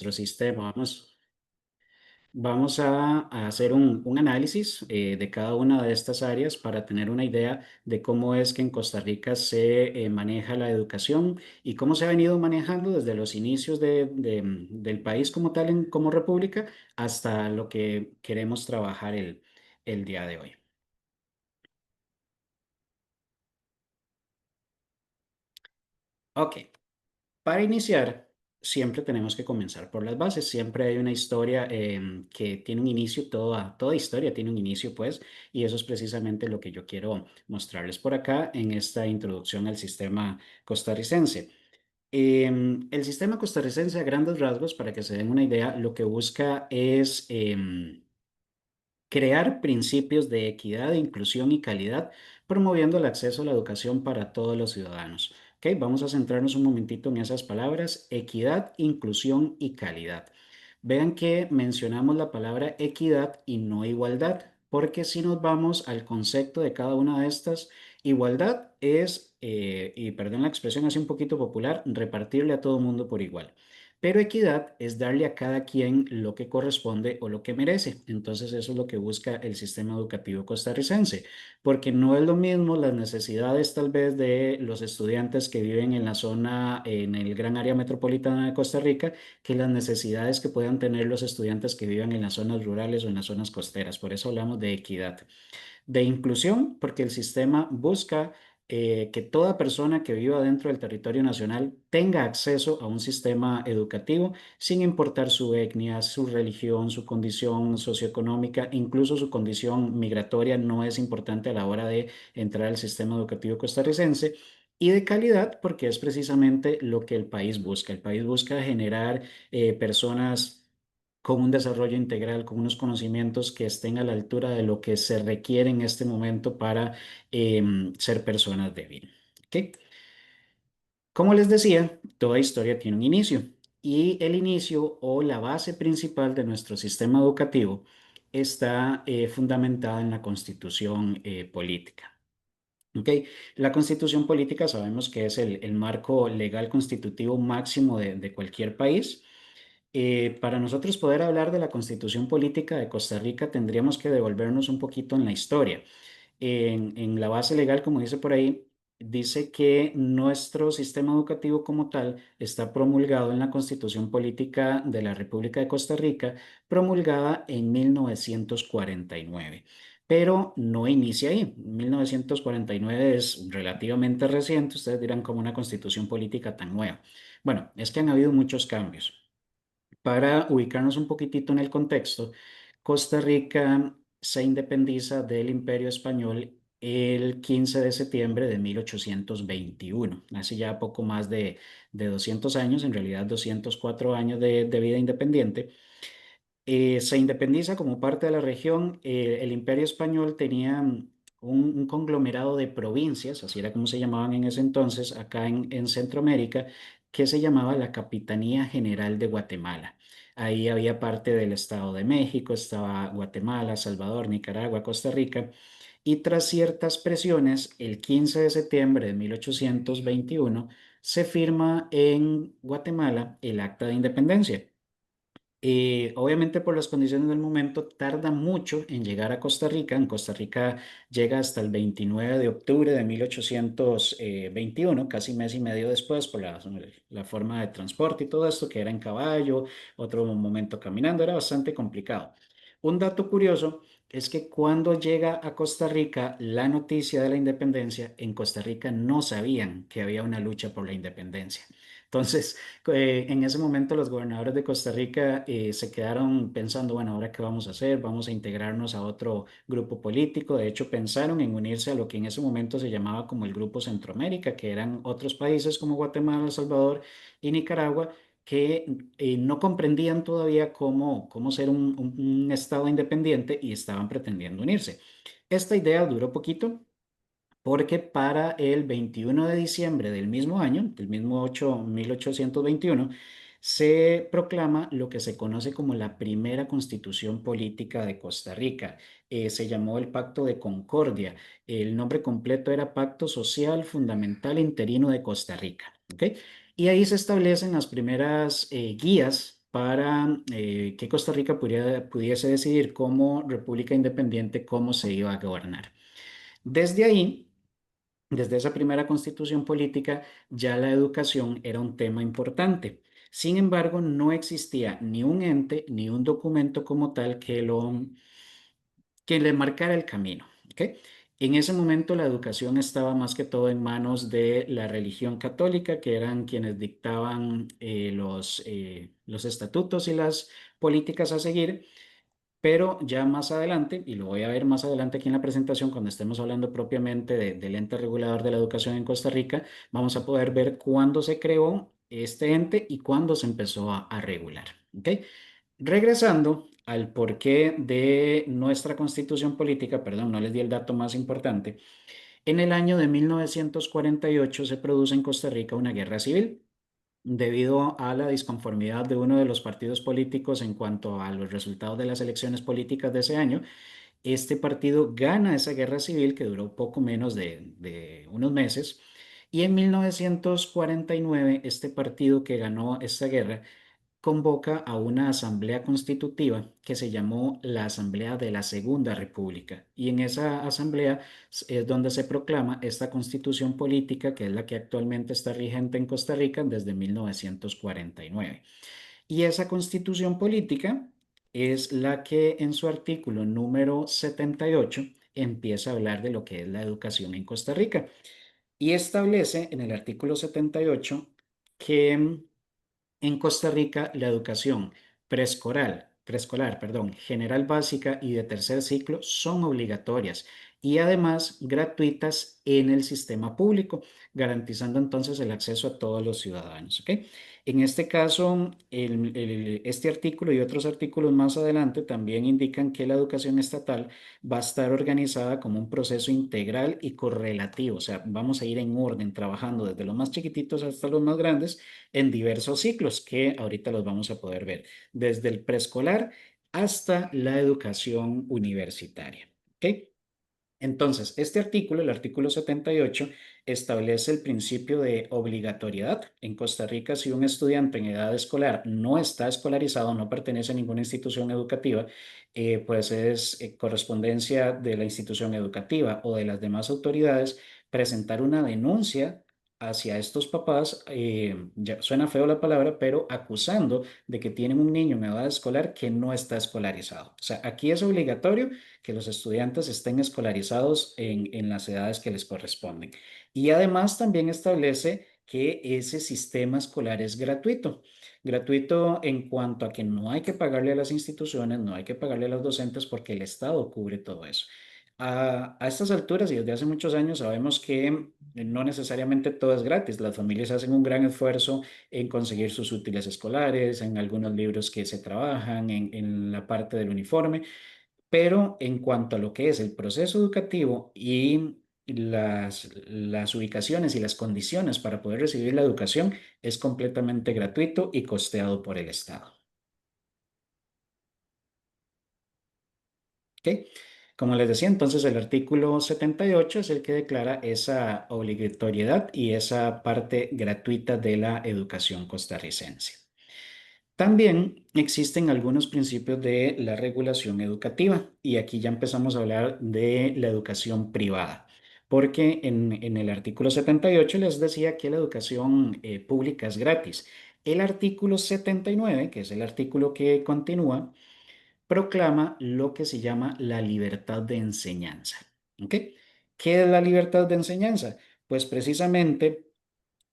nuestro sistema. Vamos a hacer un análisis de cada una de estas áreas para tener una idea de cómo es que en Costa Rica se maneja la educación y cómo se ha venido manejando desde los inicios del país como tal, como república, hasta lo que queremos trabajar el día de hoy. Ok. Para iniciar, siempre tenemos que comenzar por las bases. Siempre hay una historia que tiene un inicio, toda historia tiene un inicio, pues, y eso es precisamente lo que yo quiero mostrarles por acá en esta introducción al sistema costarricense. El sistema costarricense, a grandes rasgos, para que se den una idea, lo que busca es crear principios de equidad, inclusión y calidad, promoviendo el acceso a la educación para todos los ciudadanos. Ok, vamos a centrarnos un momentito en esas palabras: equidad, inclusión y calidad. Vean que mencionamos la palabra equidad y no igualdad, porque si nos vamos al concepto de cada una de estas, igualdad es, y perdón la expresión así un poquito popular, repartirle a todo mundo por igual. Pero equidad es darle a cada quien lo que corresponde o lo que merece. Entonces eso es lo que busca el sistema educativo costarricense, porque no es lo mismo las necesidades tal vez de los estudiantes que viven en la zona, en el gran área metropolitana de Costa Rica, que las necesidades que puedan tener los estudiantes que vivan en las zonas rurales o en las zonas costeras. Por eso hablamos de equidad. De inclusión, porque el sistema busca que toda persona que viva dentro del territorio nacional tenga acceso a un sistema educativo sin importar su etnia, su religión, su condición socioeconómica, incluso su condición migratoria no es importante a la hora de entrar al sistema educativo costarricense. Y de calidad, porque es precisamente lo que el país busca. El país busca generar personas con un desarrollo integral, con unos conocimientos que estén a la altura de lo que se requiere en este momento para ser personas de bien. ¿Ok? Como les decía, toda historia tiene un inicio y el inicio o la base principal de nuestro sistema educativo está fundamentada en la constitución política. ¿Ok? La constitución política sabemos que es el marco legal constitutivo máximo de cualquier país. Para nosotros poder hablar de la constitución política de Costa Rica tendríamos que devolvernos un poquito en la historia. En la base legal, como dice por ahí, dice que nuestro sistema educativo como tal está promulgado en la Constitución Política de la República de Costa Rica, promulgada en 1949. Pero no inicia ahí. 1949 es relativamente reciente. Ustedes dirán, ¿cómo una constitución política tan nueva? Bueno, es que han habido muchos cambios. Para ubicarnos un poquitito en el contexto, Costa Rica se independiza del Imperio Español el 15 de septiembre de 1821. Hace ya poco más de 200 años, en realidad 204 años de vida independiente. Se independiza como parte de la región. El Imperio Español tenía un conglomerado de provincias, así era como se llamaban en ese entonces, acá en Centroamérica, que se llamaba la Capitanía General de Guatemala. Ahí había parte del Estado de México, estaba Guatemala, Salvador, Nicaragua, Costa Rica, y tras ciertas presiones, el 15 de septiembre de 1821 se firma en Guatemala el Acta de Independencia. Obviamente por las condiciones del momento tarda mucho en llegar a Costa Rica. En Costa Rica llega hasta el 29 de octubre de 1821, casi mes y medio después, por la forma de transporte y todo esto, que era en caballo, otro momento caminando, era bastante complicado. Un dato curioso es que cuando llega a Costa Rica la noticia de la independencia, en Costa Rica no sabían que había una lucha por la independencia. Entonces, en ese momento los gobernadores de Costa Rica se quedaron pensando, bueno, ¿ahora qué vamos a hacer? Vamos a integrarnos a otro grupo político. De hecho, pensaron en unirse a lo que en ese momento se llamaba como el Grupo Centroamérica, que eran otros países como Guatemala, El Salvador y Nicaragua, que no comprendían todavía cómo ser un estado independiente y estaban pretendiendo unirse. Esta idea duró poquito, porque para el 21 de diciembre del mismo año, del mismo 1821, se proclama lo que se conoce como la primera constitución política de Costa Rica. Se llamó el Pacto de Concordia. El nombre completo era Pacto Social Fundamental Interino de Costa Rica. ¿Ok? Y ahí se establecen las primeras guías para que Costa Rica pudiese decidir como república independiente cómo se iba a gobernar. Desde ahí, desde esa primera constitución política, ya la educación era un tema importante. Sin embargo, no existía ni un ente ni un documento como tal que le marcara el camino. ¿Ok? En ese momento la educación estaba más que todo en manos de la religión católica, que eran quienes dictaban los estatutos y las políticas a seguir, pero ya más adelante, y lo voy a ver más adelante aquí en la presentación, cuando estemos hablando propiamente del ente regulador de la educación en Costa Rica, vamos a poder ver cuándo se creó este ente y cuándo se empezó a regular. ¿Ok? Regresando al porqué de nuestra constitución política, perdón, no les di el dato más importante, en el año de 1948 se produce en Costa Rica una guerra civil debido a la disconformidad de uno de los partidos políticos en cuanto a los resultados de las elecciones políticas de ese año. Este partido gana esa guerra civil que duró poco menos de unos meses y en 1949 este partido que ganó esta guerra convoca a una asamblea constitutiva que se llamó la Asamblea de la Segunda República. Y en esa asamblea es donde se proclama esta constitución política, que es la que actualmente está vigente en Costa Rica desde 1949. Y esa constitución política es la que en su artículo número 78 empieza a hablar de lo que es la educación en Costa Rica. Y establece en el artículo 78 que en Costa Rica, la educación preescolar, general básica y de tercer ciclo son obligatorias y además gratuitas en el sistema público, garantizando entonces el acceso a todos los ciudadanos. ¿Ok? En este caso, este artículo y otros artículos más adelante también indican que la educación estatal va a estar organizada como un proceso integral y correlativo, o sea, vamos a ir en orden, trabajando desde los más chiquititos hasta los más grandes en diversos ciclos que ahorita los vamos a poder ver, desde el preescolar hasta la educación universitaria. ¿Ok? Entonces, este artículo, el artículo 78, establece el principio de obligatoriedad. En Costa Rica, si un estudiante en edad escolar no está escolarizado, no pertenece a ninguna institución educativa, pues es correspondencia de la institución educativa o de las demás autoridades presentar una denuncia hacia estos papás, ya suena feo la palabra, pero acusando de que tienen un niño en edad escolar que no está escolarizado. O sea, aquí es obligatorio que los estudiantes estén escolarizados en las edades que les corresponden. Y además también establece que ese sistema escolar es gratuito. Gratuito en cuanto a que no hay que pagarle a las instituciones, no hay que pagarle a los docentes porque el Estado cubre todo eso. A estas alturas y desde hace muchos años sabemos que no necesariamente todo es gratis. Las familias hacen un gran esfuerzo en conseguir sus útiles escolares, en algunos libros que se trabajan, en la parte del uniforme. Pero en cuanto a lo que es el proceso educativo y las ubicaciones y las condiciones para poder recibir la educación, es completamente gratuito y costeado por el Estado. ¿Ok? Como les decía, entonces el artículo 78 es el que declara esa obligatoriedad y esa parte gratuita de la educación costarricense. También existen algunos principios de la regulación educativa y aquí ya empezamos a hablar de la educación privada, porque en el artículo 78 les decía que la educación pública es gratis. El artículo 79, que es el artículo que continúa, proclama lo que se llama la libertad de enseñanza. ¿Ok? ¿Qué es la libertad de enseñanza? Pues precisamente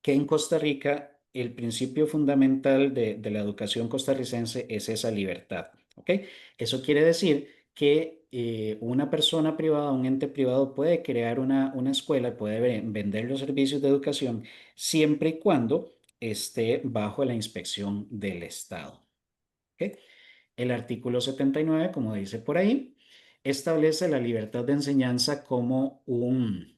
que en Costa Rica el principio fundamental de la educación costarricense es esa libertad. ¿Ok? Eso quiere decir que una persona privada, un ente privado puede crear una escuela, puede vender los servicios de educación siempre y cuando esté bajo la inspección del Estado. ¿Ok? El artículo 79, como dice por ahí, establece la libertad de enseñanza como un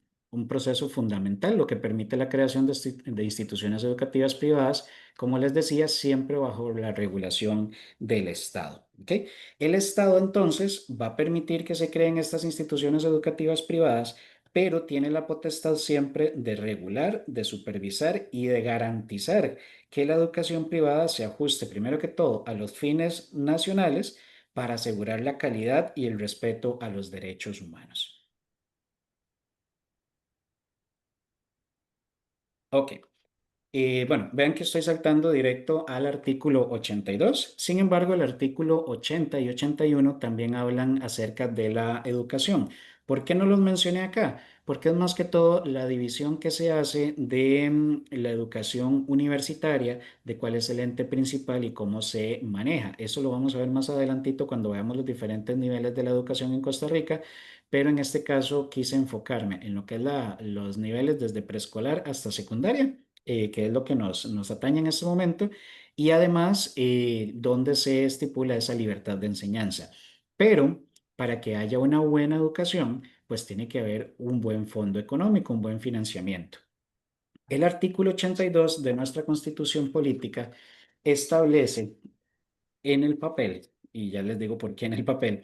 proceso fundamental, lo que permite la creación de instituciones educativas privadas, como les decía, siempre bajo la regulación del Estado. ¿Ok? El Estado entonces va a permitir que se creen estas instituciones educativas privadas pero tiene la potestad siempre de regular, de supervisar y de garantizar que la educación privada se ajuste primero que todo a los fines nacionales para asegurar la calidad y el respeto a los derechos humanos. Ok. Bueno, vean que estoy saltando directo al artículo 82. Sin embargo, el artículo 80 y 81 también hablan acerca de la educación. ¿Por qué no los mencioné acá? Porque es más que todo la división que se hace de la educación universitaria, de cuál es el ente principal y cómo se maneja. Eso lo vamos a ver más adelantito cuando veamos los diferentes niveles de la educación en Costa Rica, pero en este caso quise enfocarme en lo que es los niveles desde preescolar hasta secundaria, que es lo que nos atañe en este momento, y además donde se estipula esa libertad de enseñanza. Pero para que haya una buena educación, pues tiene que haber un buen fondo económico, un buen financiamiento. El artículo 82 de nuestra Constitución Política establece en el papel, y ya les digo por qué en el papel,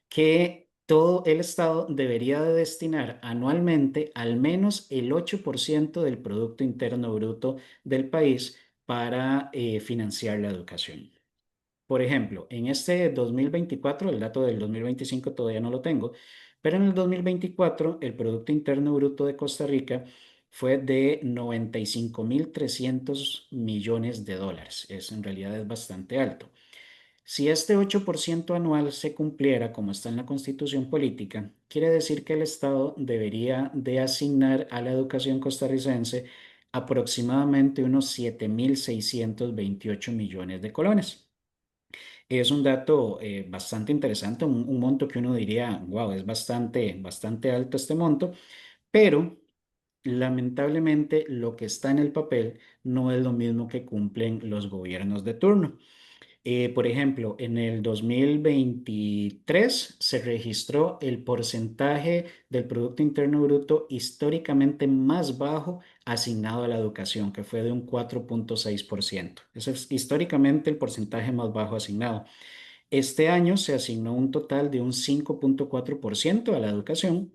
que todo el Estado debería de destinar anualmente al menos el 8% del Producto Interno Bruto del país para financiar la educación. Por ejemplo, en este 2024, el dato del 2025 todavía no lo tengo, pero en el 2024 el Producto Interno Bruto de Costa Rica fue de 95.300 millones de dólares. En realidad es bastante alto. Si este 8% anual se cumpliera como está en la Constitución Política, quiere decir que el Estado debería de asignar a la educación costarricense aproximadamente unos 7.628 millones de colones. Es un dato bastante interesante, un monto que uno diría, wow, es bastante, bastante alto este monto, pero lamentablemente lo que está en el papel no es lo mismo que cumplen los gobiernos de turno. Por ejemplo, en el 2023 se registró el porcentaje del Producto Interno Bruto históricamente más bajo asignado a la educación, que fue de un 4,6%. Ese es históricamente el porcentaje más bajo asignado. Este año se asignó un total de un 5,4% a la educación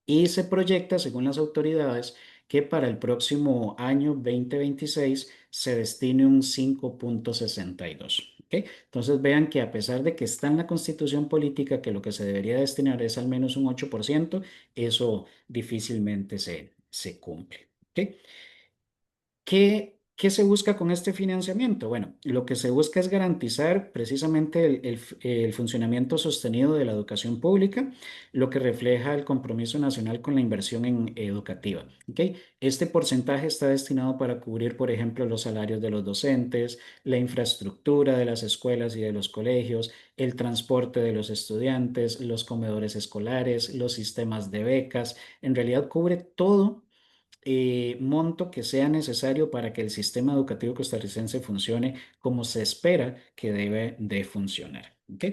y se proyecta, según las autoridades, que para el próximo año 2026 se destine un 5,62. ¿Ok? Entonces vean que a pesar de que está en la Constitución Política que lo que se debería destinar es al menos un 8%, eso difícilmente se cumple. ¿Ok? ¿Qué se busca con este financiamiento? Bueno, lo que se busca es garantizar precisamente el funcionamiento sostenido de la educación pública, lo que refleja el compromiso nacional con la inversión en educativa. ¿Ok? Este porcentaje está destinado para cubrir, por ejemplo, los salarios de los docentes, la infraestructura de las escuelas y de los colegios, el transporte de los estudiantes, los comedores escolares, los sistemas de becas. En realidad cubre todo monto que sea necesario para que el sistema educativo costarricense funcione como se espera que debe de funcionar. ¿Ok?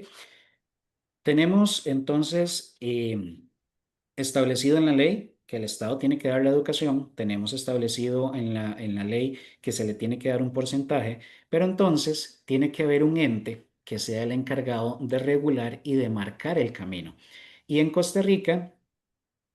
Tenemos entonces establecido en la ley que el Estado tiene que dar la educación, tenemos establecido en la ley que se le tiene que dar un porcentaje, pero entonces tiene que haber un ente que sea el encargado de regular y de marcar el camino. Y en Costa Rica,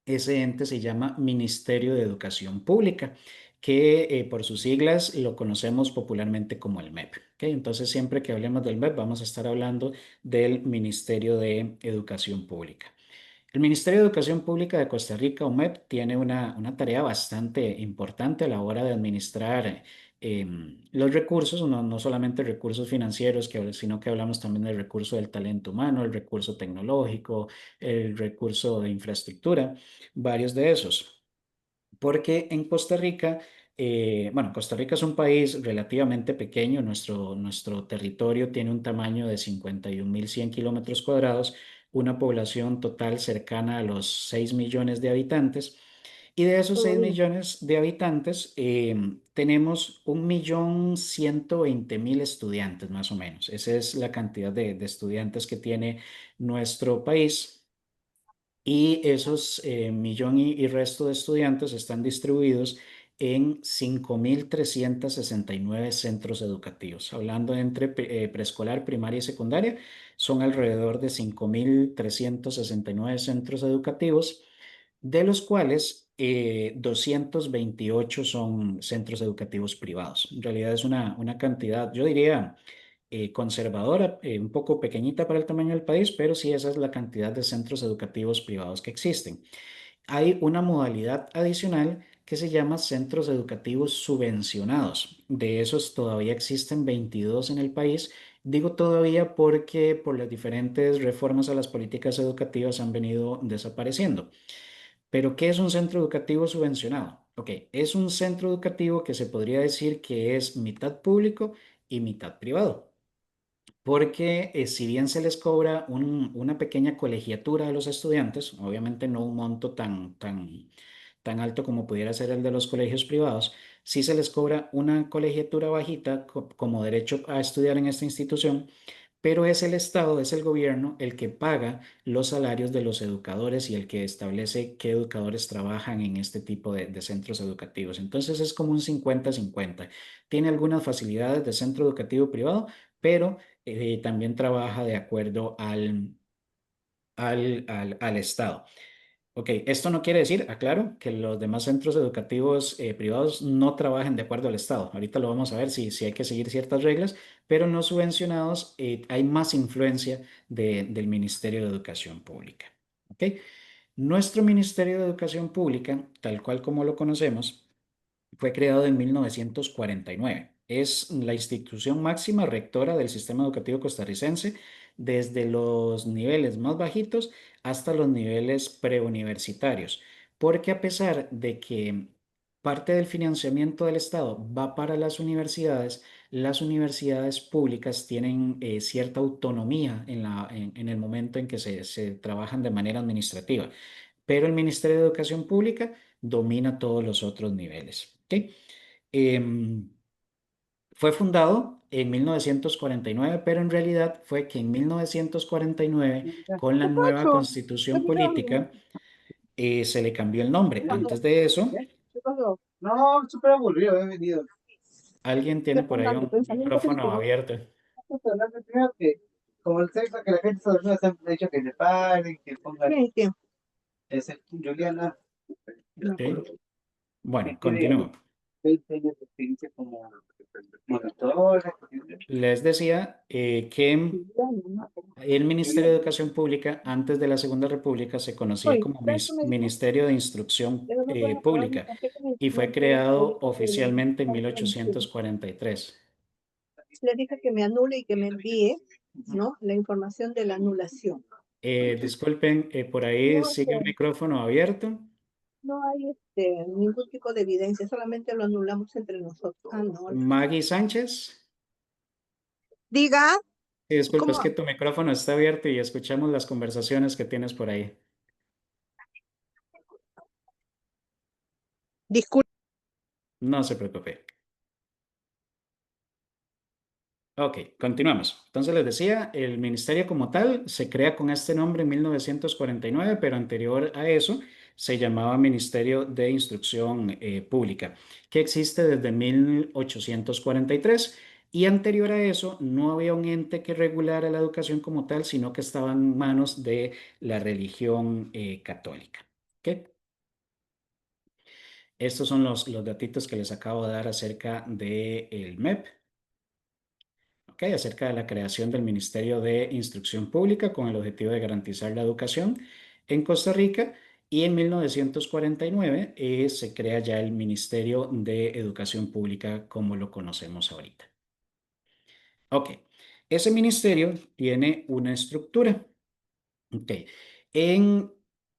ese ente se llama Ministerio de Educación Pública, que por sus siglas lo conocemos popularmente como el MEP. ¿Ok? Entonces, siempre que hablemos del MEP, vamos a estar hablando del Ministerio de Educación Pública. El Ministerio de Educación Pública de Costa Rica, o MEP, tiene una tarea bastante importante a la hora de administrar los recursos, no solamente recursos financieros, sino que hablamos también del recurso del talento humano, el recurso tecnológico, el recurso de infraestructura, varios de esos. Porque en Costa Rica, bueno, Costa Rica es un país relativamente pequeño, nuestro territorio tiene un tamaño de 51.100 kilómetros cuadrados, una población total cercana a los 6 millones de habitantes. Y de esos 6 Uy, millones de habitantes, tenemos 1.120.000 estudiantes, más o menos. Esa es la cantidad de estudiantes que tiene nuestro país. Y esos millón y resto de estudiantes están distribuidos en 5.369 centros educativos. Hablando entre preescolar, primaria y secundaria, son alrededor de 5.369 centros educativos de los cuales 228 son centros educativos privados. En realidad es una cantidad, yo diría, conservadora, un poco pequeñita para el tamaño del país, pero sí esa es la cantidad de centros educativos privados que existen. Hay una modalidad adicional que se llama centros educativos subvencionados. De esos todavía existen 22 en el país. Digo todavía porque por las diferentes reformas a las políticas educativas han venido desapareciendo. Pero, ¿qué es un centro educativo subvencionado? Ok, es un centro educativo que se podría decir que es mitad público y mitad privado, porque si bien se les cobra una pequeña colegiatura a los estudiantes, obviamente no un monto tan alto como pudiera ser el de los colegios privados, sí se les cobra una colegiatura bajita como derecho a estudiar en esta institución, pero es el Estado, es el gobierno el que paga los salarios de los educadores y el que establece qué educadores trabajan en este tipo de centros educativos. Entonces es como un 50-50. Tiene algunas facilidades de centro educativo privado, pero también trabaja de acuerdo al Estado. Ok, esto no quiere decir, aclaro, que los demás centros educativos privados no trabajen de acuerdo al Estado. Ahorita lo vamos a ver si hay que seguir ciertas reglas, pero no subvencionados hay más influencia del Ministerio de Educación Pública. Ok, nuestro Ministerio de Educación Pública, tal cual como lo conocemos, fue creado en 1949. Es la institución máxima rectora del sistema educativo costarricense desde los niveles más bajitos hasta los niveles preuniversitarios, porque a pesar de que parte del financiamiento del Estado va para las universidades públicas tienen cierta autonomía en el momento en que se trabajan de manera administrativa, pero el Ministerio de Educación Pública domina todos los otros niveles. ¿Ok? Em, Fue fundado en 1949, pero en realidad fue que en 1949, con la ¿Qué nueva pasó? ¿Qué constitución pasó? política, se le cambió el nombre. Antes de eso, ¿Qué? ¿Qué pasó? No, súper aburrido, he venido. alguien ¿Qué tiene por están ahí dando? un Pensamiento micrófono crítico. abierto. Vamos a hablar de primero que, como el sexo, que la gente se duerme, siempre ha dicho que se paren, que pongan. ¿Quién? ¿Quién? Ese, Juliana, no me ¿Ok? acuerdo. Que Bueno, tiene continúo. 20 años de experiencia como monitora. Les decía que Juliana, no me acuerdo. el Ministerio de Juliana. Educación Pública, antes de la Segunda República, se conocía Oye, como ¿sabes qué me dijo? Ministerio de Instrucción Que no me pueden apagar mi Pública tarjeta ni y no fue pueden creado ahorita el oficialmente en tanto de 1843. le dije que me anule y que me envíe, ¿no? La información de la anulación. Disculpen, por ahí No, sigue un micrófono abierto. no hay ningún tipo de evidencia, solamente lo anulamos entre nosotros. Ah, no. Maggie Sánchez. Diga, Disculpa, es ¿cómo? que tu micrófono está abierto y escuchamos las conversaciones que tienes por ahí. Disculpe. No se preocupe. Ok, continuamos. Entonces les decía, el ministerio como tal se crea con este nombre en 1949, pero anterior a eso se llamaba Ministerio de Instrucción Pública, que existe desde 1843. Y anterior a eso no había un ente que regulara la educación como tal, sino que estaba en manos de la religión católica. ¿Ok? Estos son los datitos que les acabo de dar acerca del MEP. Ok, acerca de la creación del Ministerio de Instrucción Pública con el objetivo de garantizar la educación en Costa Rica. Y en 1949 se crea ya el Ministerio de Educación Pública como lo conocemos ahorita. Ok, ese ministerio tiene una estructura. Ok. En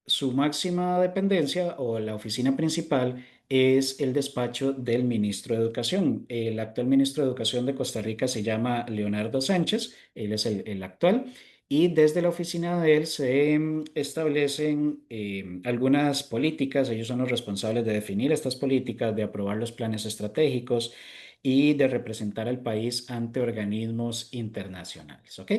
su máxima dependencia o la oficina principal es el despacho del ministro de Educación. El actual ministro de Educación de Costa Rica se llama Leonardo Sánchez, él es el actual, y desde la oficina de él se establecen algunas políticas, ellos son los responsables de definir estas políticas, de aprobar los planes estratégicos y de representar al país ante organismos internacionales. ¿Ok?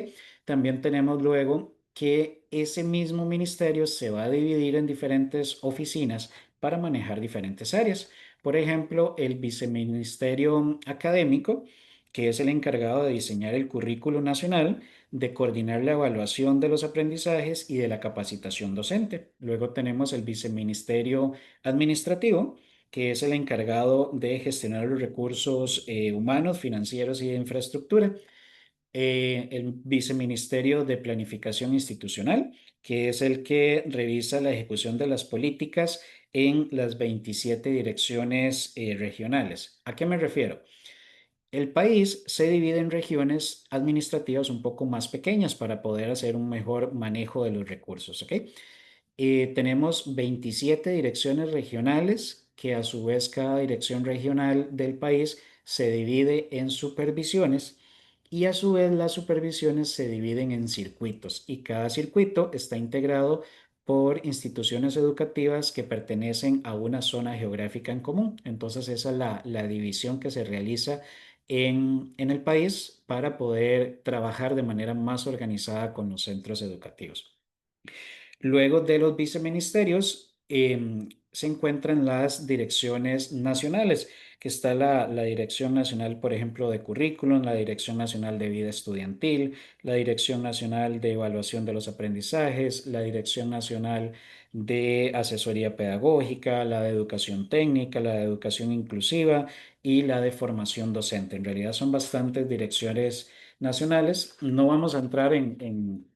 También tenemos luego que ese mismo ministerio se va a dividir en diferentes oficinas para manejar diferentes áreas. Por ejemplo, el viceministerio académico que es el encargado de diseñar el currículo nacional, de coordinar la evaluación de los aprendizajes y de la capacitación docente. Luego tenemos el viceministerio administrativo, que es el encargado de gestionar los recursos humanos, financieros y de infraestructura. El viceministerio de planificación institucional, que es el que revisa la ejecución de las políticas en las 27 direcciones regionales. ¿A qué me refiero? El país se divide en regiones administrativas un poco más pequeñas para poder hacer un mejor manejo de los recursos, ¿ok? Tenemos 27 direcciones regionales que a su vez cada dirección regional del país se divide en supervisiones y a su vez las supervisiones se dividen en circuitos y cada circuito está integrado por instituciones educativas que pertenecen a una zona geográfica en común. Entonces esa es la división que se realiza en el país para poder trabajar de manera más organizada con los centros educativos. Luego de los viceministerios se encuentran las direcciones nacionales, que está la Dirección Nacional, por ejemplo, de Currículum, la Dirección Nacional de Vida Estudiantil, la Dirección Nacional de Evaluación de los Aprendizajes, la Dirección Nacional de Asesoría Pedagógica, la de Educación Técnica, la de Educación Inclusiva y la de Formación Docente. En realidad son bastantes direcciones nacionales. No vamos a entrar en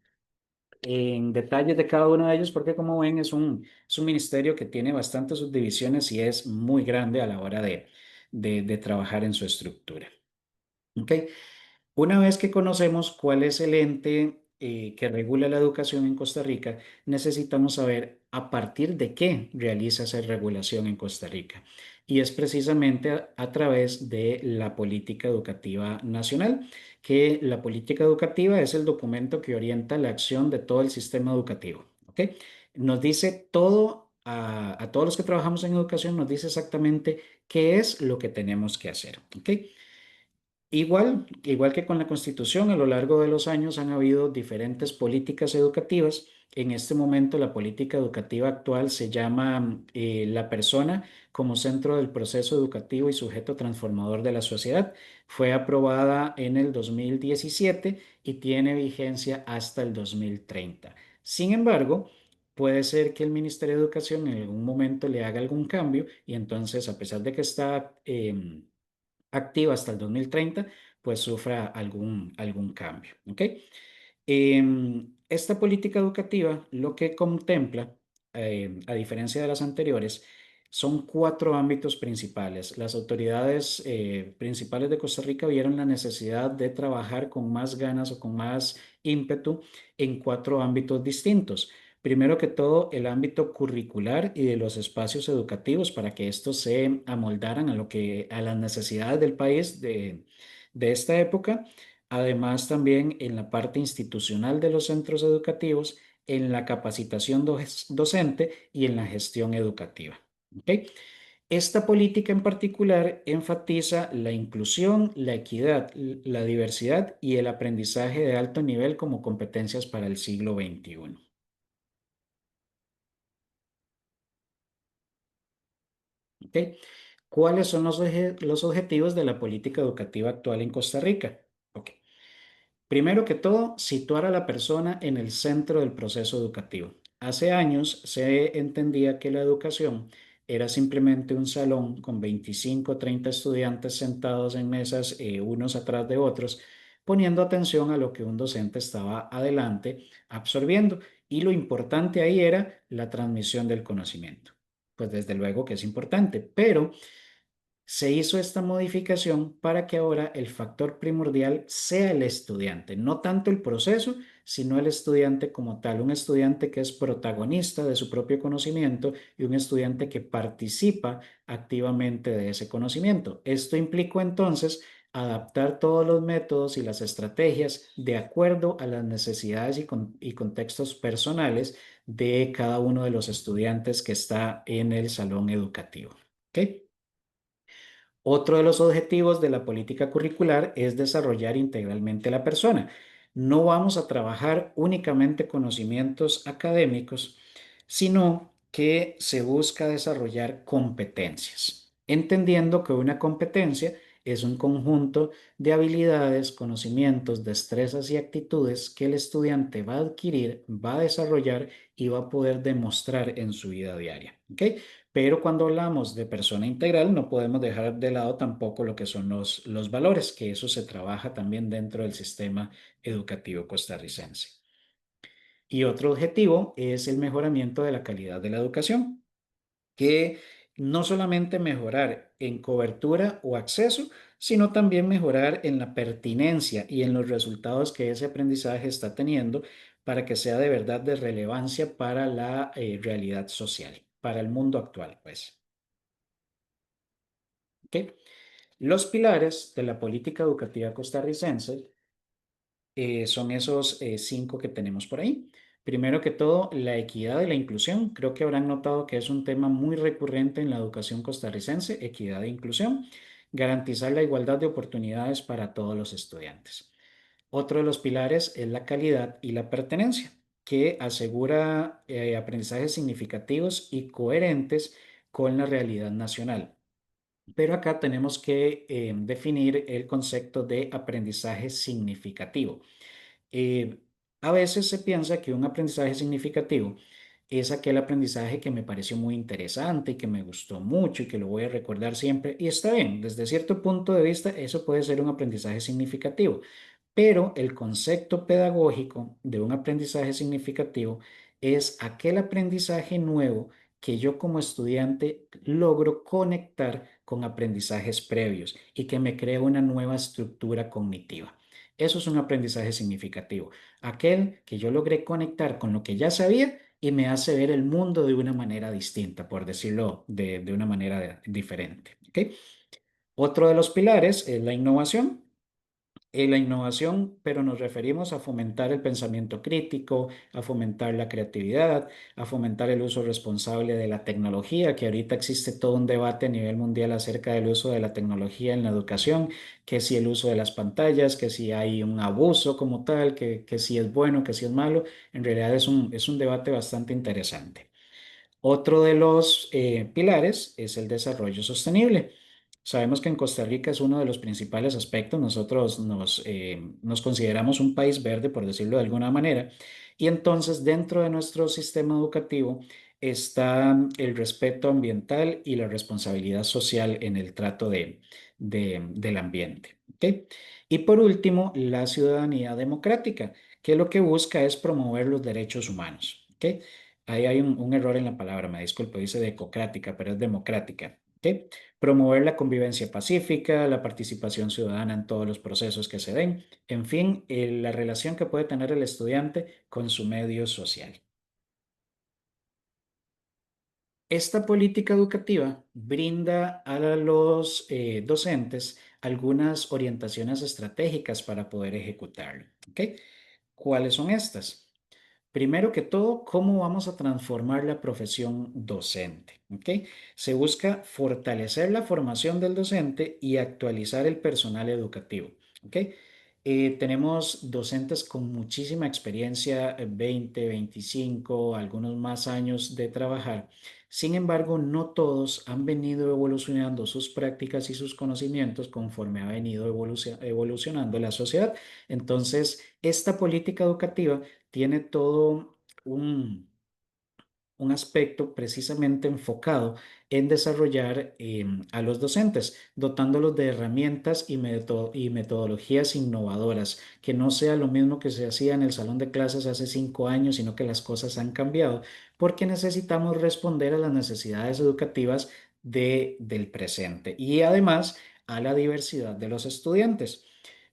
detalles de cada uno de ellos, porque como ven es un ministerio que tiene bastantes subdivisiones y es muy grande a la hora de trabajar en su estructura. ¿Ok? Una vez que conocemos cuál es el ente que regula la educación en Costa Rica, necesitamos saber a partir de qué realiza esa regulación en Costa Rica. Y es precisamente a través de la política educativa nacional, que la política educativa es el documento que orienta la acción de todo el sistema educativo. ¿Ok? Nos dice todo, a todos los que trabajamos en educación, nos dice exactamente qué es lo que tenemos que hacer. ¿Ok? Igual que con la Constitución, a lo largo de los años han habido diferentes políticas educativas. En este momento, la política educativa actual se llama la persona como centro del proceso educativo y sujeto transformador de la sociedad. Fue aprobada en el 2017 y tiene vigencia hasta el 2030. Sin embargo, puede ser que el Ministerio de Educación en algún momento le haga algún cambio y entonces, a pesar de que está activa hasta el 2030, pues sufra algún cambio. ¿Ok? Esta política educativa lo que contempla, a diferencia de las anteriores, son cuatro ámbitos principales. Las autoridades principales de Costa Rica vieron la necesidad de trabajar con más ganas o con más ímpetu en cuatro ámbitos distintos. Primero que todo, el ámbito curricular y de los espacios educativos para que estos se amoldaran a las necesidades del país de esta época. Además, también en la parte institucional de los centros educativos, en la capacitación docente y en la gestión educativa. ¿Ok? Esta política en particular enfatiza la inclusión, la equidad, la diversidad y el aprendizaje de alto nivel como competencias para el siglo XXI. ¿Ok? ¿Cuáles son los objetivos de la política educativa actual en Costa Rica? Ok. Primero que todo, situar a la persona en el centro del proceso educativo. Hace años se entendía que la educación era simplemente un salón con 25 o 30 estudiantes sentados en mesas unos atrás de otros, poniendo atención a lo que un docente estaba adelante absorbiendo. Y lo importante ahí era la transmisión del conocimiento. Pues desde luego que es importante, pero se hizo esta modificación para que ahora el factor primordial sea el estudiante, no tanto el proceso, sino el estudiante como tal, un estudiante que es protagonista de su propio conocimiento y un estudiante que participa activamente de ese conocimiento. Esto implicó entonces adaptar todos los métodos y las estrategias de acuerdo a las necesidades y contextos personales de cada uno de los estudiantes que está en el salón educativo. ¿Ok? Otro de los objetivos de la política curricular es desarrollar integralmente la persona. No vamos a trabajar únicamente conocimientos académicos, sino que se busca desarrollar competencias, entendiendo que una competencia Es un conjunto de habilidades, conocimientos, destrezas y actitudes que el estudiante va a adquirir, va a desarrollar y va a poder demostrar en su vida diaria. ¿Ok? Pero cuando hablamos de persona integral, no podemos dejar de lado tampoco lo que son los valores, que eso se trabaja también dentro del sistema educativo costarricense. Y otro objetivo es el mejoramiento de la calidad de la educación, que no solamente mejorar en cobertura o acceso, sino también mejorar en la pertinencia y en los resultados que ese aprendizaje está teniendo para que sea de verdad de relevancia para la realidad social, para el mundo actual, pues. ¿Ok? Los pilares de la política educativa costarricense son esos cinco que tenemos por ahí. Primero que todo, la equidad y la inclusión. Creo que habrán notado que es un tema muy recurrente en la educación costarricense, equidad e inclusión. Garantizar la igualdad de oportunidades para todos los estudiantes. Otro de los pilares es la calidad y la pertenencia, que asegura aprendizajes significativos y coherentes con la realidad nacional. Pero acá tenemos que definir el concepto de aprendizaje significativo. Eh, a veces se piensa que un aprendizaje significativo es aquel aprendizaje que me pareció muy interesante y que me gustó mucho y que lo voy a recordar siempre. Y está bien, desde cierto punto de vista, eso puede ser un aprendizaje significativo. Pero el concepto pedagógico de un aprendizaje significativo es aquel aprendizaje nuevo que yo como estudiante logro conectar con aprendizajes previos y que me crea una nueva estructura cognitiva. Eso es un aprendizaje significativo, aquel que yo logré conectar con lo que ya sabía y me hace ver el mundo de una manera distinta, por decirlo de una manera diferente. ¿Ok? Otro de los pilares es la innovación. La innovación, pero nos referimos a fomentar el pensamiento crítico, a fomentar la creatividad, a fomentar el uso responsable de la tecnología, que ahorita existe todo un debate a nivel mundial acerca del uso de la tecnología en la educación, que si el uso de las pantallas, que si hay un abuso como tal, que si es bueno, que si es malo. En realidad es un debate bastante interesante. Otro de los pilares es el desarrollo sostenible. Sabemos que en Costa Rica es uno de los principales aspectos. Nosotros nos consideramos un país verde, por decirlo de alguna manera, y entonces dentro de nuestro sistema educativo está el respeto ambiental y la responsabilidad social en el trato del ambiente. ¿Ok? Y por último, la ciudadanía democrática, que lo que busca es promover los derechos humanos. ¿Ok? Ahí hay un error en la palabra, me disculpo, dice democrática, pero es democrática. ¿Ok? Promover la convivencia pacífica, la participación ciudadana en todos los procesos que se den, en fin, la relación que puede tener el estudiante con su medio social. Esta política educativa brinda a los docentes algunas orientaciones estratégicas para poder ejecutarlo. ¿Ok? ¿Cuáles son estas? Primero que todo, ¿cómo vamos a transformar la profesión docente? ¿Ok? Se busca fortalecer la formación del docente y actualizar el personal educativo. ¿Ok? Tenemos docentes con muchísima experiencia, 20, 25, algunos más años de trabajar. Sin embargo, no todos han venido evolucionando sus prácticas y sus conocimientos conforme ha venido evolucionando la sociedad. Entonces, esta política educativa tiene todo un aspecto precisamente enfocado en desarrollar a los docentes, dotándolos de herramientas y metodologías innovadoras, que no sea lo mismo que se hacía en el salón de clases hace 5 años, sino que las cosas han cambiado, porque necesitamos responder a las necesidades educativas del presente y además a la diversidad de los estudiantes.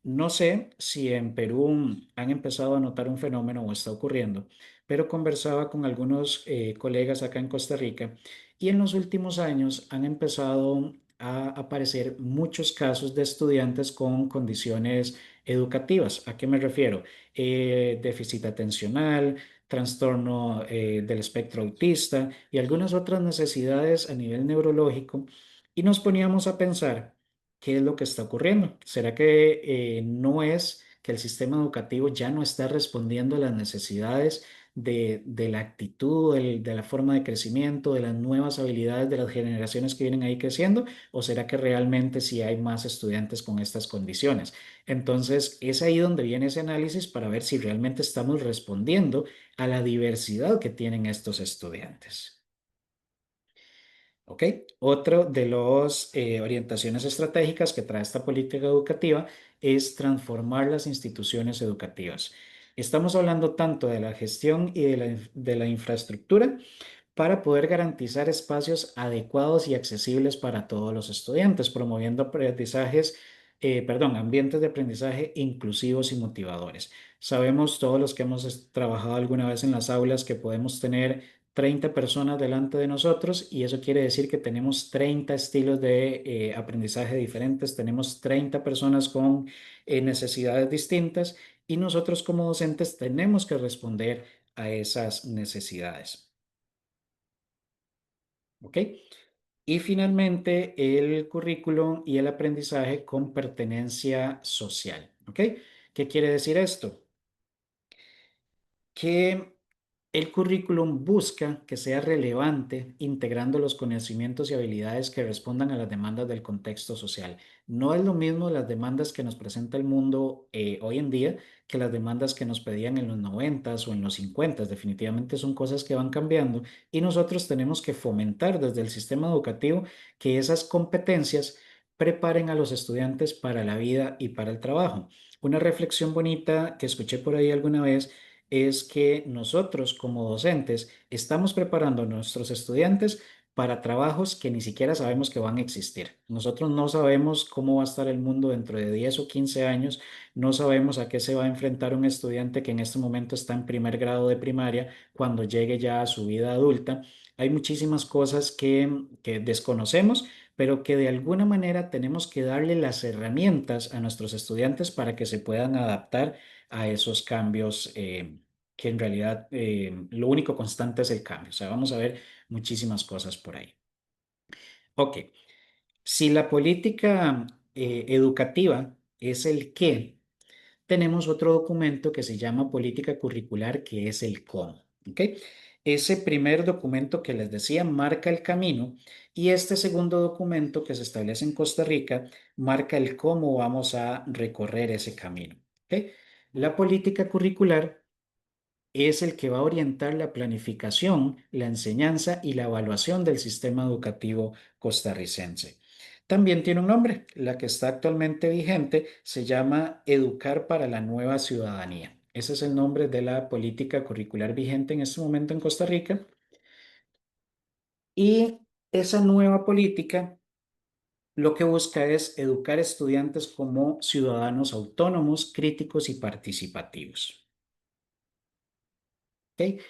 No sé si en Perú han empezado a notar un fenómeno o está ocurriendo, pero conversaba con algunos colegas acá en Costa Rica y en los últimos años han empezado a aparecer muchos casos de estudiantes con condiciones educativas. ¿A qué me refiero? Déficit atencional, trastorno del espectro autista y algunas otras necesidades a nivel neurológico. Y nos poníamos a pensar, ¿qué es lo que está ocurriendo? ¿Será que no es que el sistema educativo ya no está respondiendo a las necesidades de la actitud, de la forma de crecimiento, de las nuevas habilidades de las generaciones que vienen ahí creciendo? ¿O será que realmente sí hay más estudiantes con estas condiciones? Entonces, es ahí donde viene ese análisis para ver si realmente estamos respondiendo a la diversidad que tienen estos estudiantes. ¿Ok? Otro de las orientaciones estratégicas que trae esta política educativa es transformar las instituciones educativas. Estamos hablando tanto de la gestión y de la infraestructura para poder garantizar espacios adecuados y accesibles para todos los estudiantes, promoviendo ambientes de aprendizaje inclusivos y motivadores. Sabemos todos los que hemos trabajado alguna vez en las aulas que podemos tener 30 personas delante de nosotros y eso quiere decir que tenemos 30 estilos de aprendizaje diferentes, tenemos 30 personas con necesidades distintas y nosotros como docentes tenemos que responder a esas necesidades. ¿Ok? Y finalmente, el currículum y el aprendizaje con pertenencia social. ¿Ok? ¿Qué quiere decir esto? Que el currículum busca que sea relevante, integrando los conocimientos y habilidades que respondan a las demandas del contexto social. No es lo mismo las demandas que nos presenta el mundo hoy en día que las demandas que nos pedían en los 90s o en los 50s. Definitivamente son cosas que van cambiando y nosotros tenemos que fomentar desde el sistema educativo que esas competencias preparen a los estudiantes para la vida y para el trabajo. Una reflexión bonita que escuché por ahí alguna vez es que nosotros como docentes estamos preparando a nuestros estudiantes para trabajos que ni siquiera sabemos que van a existir. Nosotros no sabemos cómo va a estar el mundo dentro de 10 o 15 años, no sabemos a qué se va a enfrentar un estudiante que en este momento está en primer grado de primaria cuando llegue ya a su vida adulta. Hay muchísimas cosas que desconocemos, pero que de alguna manera tenemos que darle las herramientas a nuestros estudiantes para que se puedan adaptar a esos cambios que en realidad lo único constante es el cambio. O sea, vamos a ver muchísimas cosas por ahí. Ok, si la política educativa es el qué, tenemos otro documento que se llama política curricular, que es el cómo. ¿Ok? Ese primer documento que les decía marca el camino y este segundo documento que se establece en Costa Rica marca el cómo vamos a recorrer ese camino. ¿Ok? La política curricular es el que va a orientar la planificación, la enseñanza y la evaluación del sistema educativo costarricense. También tiene un nombre, la que está actualmente vigente se llama Educar para la Nueva Ciudadanía. Ese es el nombre de la política curricular vigente en este momento en Costa Rica. Y esa nueva política lo que busca es educar estudiantes como ciudadanos autónomos, críticos y participativos. ¿Ok?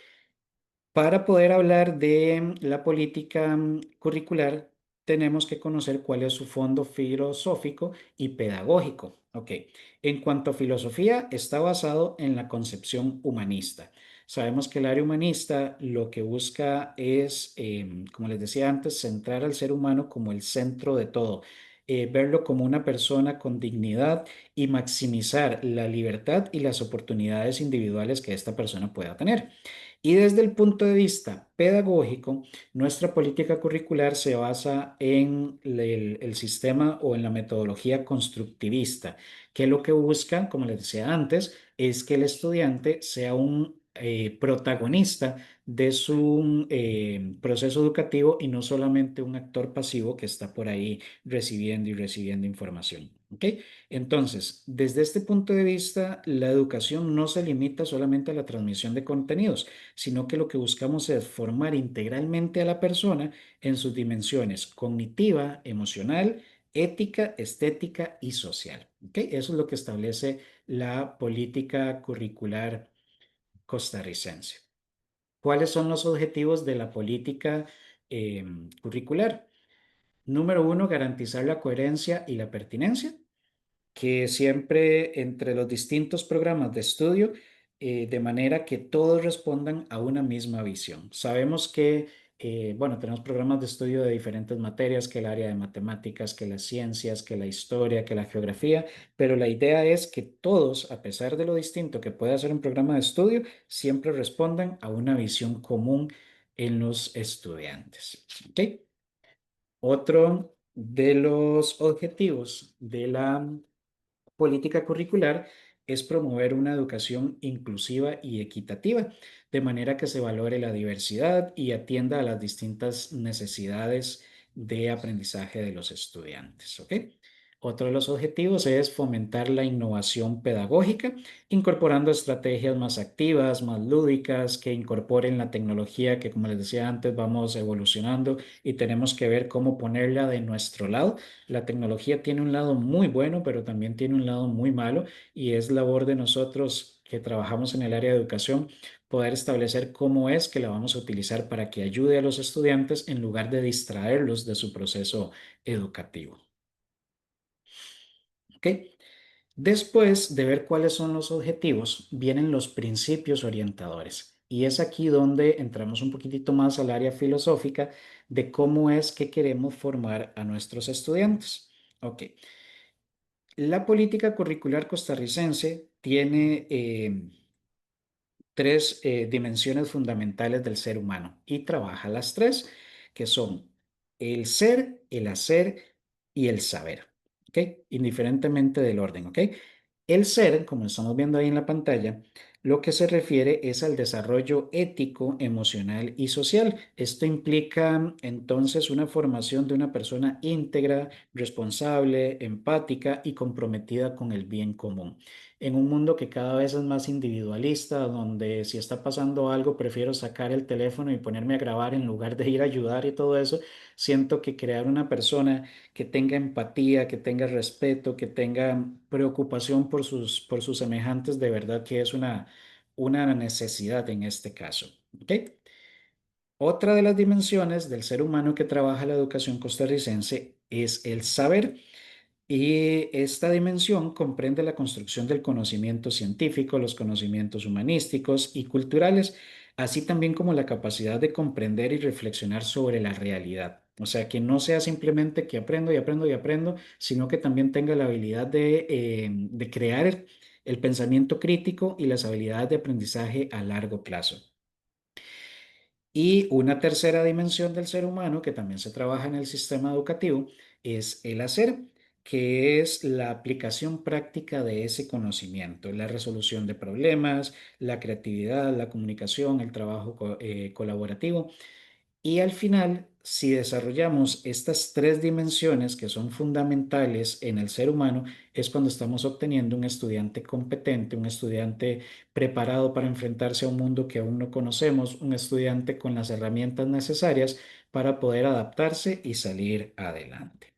Para poder hablar de la política curricular, tenemos que conocer cuál es su fondo filosófico y pedagógico. Ok, en cuanto a filosofía, está basado en la concepción humanista. Sabemos que el área humanista lo que busca es, como les decía antes, centrar al ser humano como el centro de todo, verlo como una persona con dignidad y maximizar la libertad y las oportunidades individuales que esta persona pueda tener. Y desde el punto de vista pedagógico, nuestra política curricular se basa en el sistema o en la metodología constructivista, que lo que busca, como les decía antes, es que el estudiante sea un protagonista de su proceso educativo y no solamente un actor pasivo que está por ahí recibiendo y recibiendo información. ¿Ok? Entonces, desde este punto de vista, la educación no se limita solamente a la transmisión de contenidos, sino que lo que buscamos es formar integralmente a la persona en sus dimensiones cognitiva, emocional, ética, estética y social. ¿Ok? Eso es lo que establece la política curricular costarricense. ¿Cuáles son los objetivos de la política eh, curricular? Número uno, garantizar la coherencia y la pertinencia, que siempre entre los distintos programas de estudio, de manera que todos respondan a una misma visión. Sabemos que bueno, tenemos programas de estudio de diferentes materias, que el área de matemáticas, que las ciencias, que la historia, que la geografía, pero la idea es que todos, a pesar de lo distinto que pueda ser un programa de estudio, siempre respondan a una visión común en los estudiantes. ¿Ok? Otro de los objetivos de la política curricular es promover una educación inclusiva y equitativa, de manera que se valore la diversidad y atienda a las distintas necesidades de aprendizaje de los estudiantes. ¿Ok? Otro de los objetivos es fomentar la innovación pedagógica, incorporando estrategias más activas, más lúdicas, que incorporen la tecnología que, como les decía antes, vamos evolucionando y tenemos que ver cómo ponerla de nuestro lado. La tecnología tiene un lado muy bueno, pero también tiene un lado muy malo y es labor de nosotros que trabajamos en el área de educación poder establecer cómo es que la vamos a utilizar para que ayude a los estudiantes en lugar de distraerlos de su proceso educativo. ¿Ok? Después de ver cuáles son los objetivos, vienen los principios orientadores. Y es aquí donde entramos un poquitito más al área filosófica de cómo es que queremos formar a nuestros estudiantes. Ok, la política curricular costarricense tiene tres dimensiones fundamentales del ser humano y trabaja las tres, que son el ser, el hacer y el saber, ¿ok? Indiferentemente del orden, ¿ok? El ser, como estamos viendo ahí en la pantalla, lo que se refiere es al desarrollo ético, emocional y social. Esto implica entonces una formación de una persona íntegra, responsable, empática y comprometida con el bien común en un mundo que cada vez es más individualista, donde si está pasando algo, prefiero sacar el teléfono y ponerme a grabar en lugar de ir a ayudar y todo eso, siento que crear una persona que tenga empatía, que tenga respeto, que tenga preocupación por sus semejantes, de verdad que es una necesidad en este caso. ¿Ok? Otra de las dimensiones del ser humano que trabaja la educación costarricense es el saber. Y esta dimensión comprende la construcción del conocimiento científico, los conocimientos humanísticos y culturales, así también como la capacidad de comprender y reflexionar sobre la realidad. O sea, que no sea simplemente que aprendo y aprendo y aprendo, sino que también tenga la habilidad de crear el pensamiento crítico y las habilidades de aprendizaje a largo plazo. Y una tercera dimensión del ser humano que también se trabaja en el sistema educativo es el hacer, que es la aplicación práctica de ese conocimiento, la resolución de problemas, la creatividad, la comunicación, el trabajo colaborativo. Y al final, si desarrollamos estas tres dimensiones que son fundamentales en el ser humano, es cuando estamos obteniendo un estudiante competente, un estudiante preparado para enfrentarse a un mundo que aún no conocemos, un estudiante con las herramientas necesarias para poder adaptarse y salir adelante.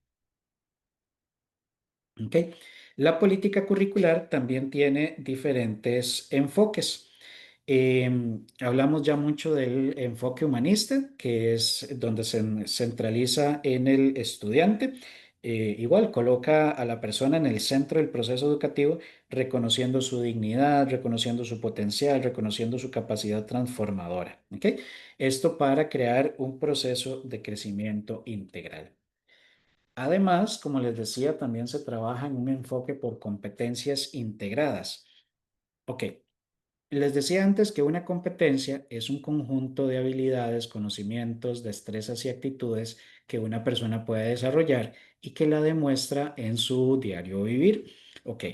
¿Ok? La política curricular también tiene diferentes enfoques. Hablamos ya mucho del enfoque humanista, que es donde se centraliza en el estudiante. Igual coloca a la persona en el centro del proceso educativo, reconociendo su dignidad, reconociendo su potencial, reconociendo su capacidad transformadora. ¿Ok? Esto para crear un proceso de crecimiento integral. Además, como les decía, también se trabaja en un enfoque por competencias integradas. Ok, les decía antes que una competencia es un conjunto de habilidades, conocimientos, destrezas y actitudes que una persona puede desarrollar y que la demuestra en su diario vivir. Ok,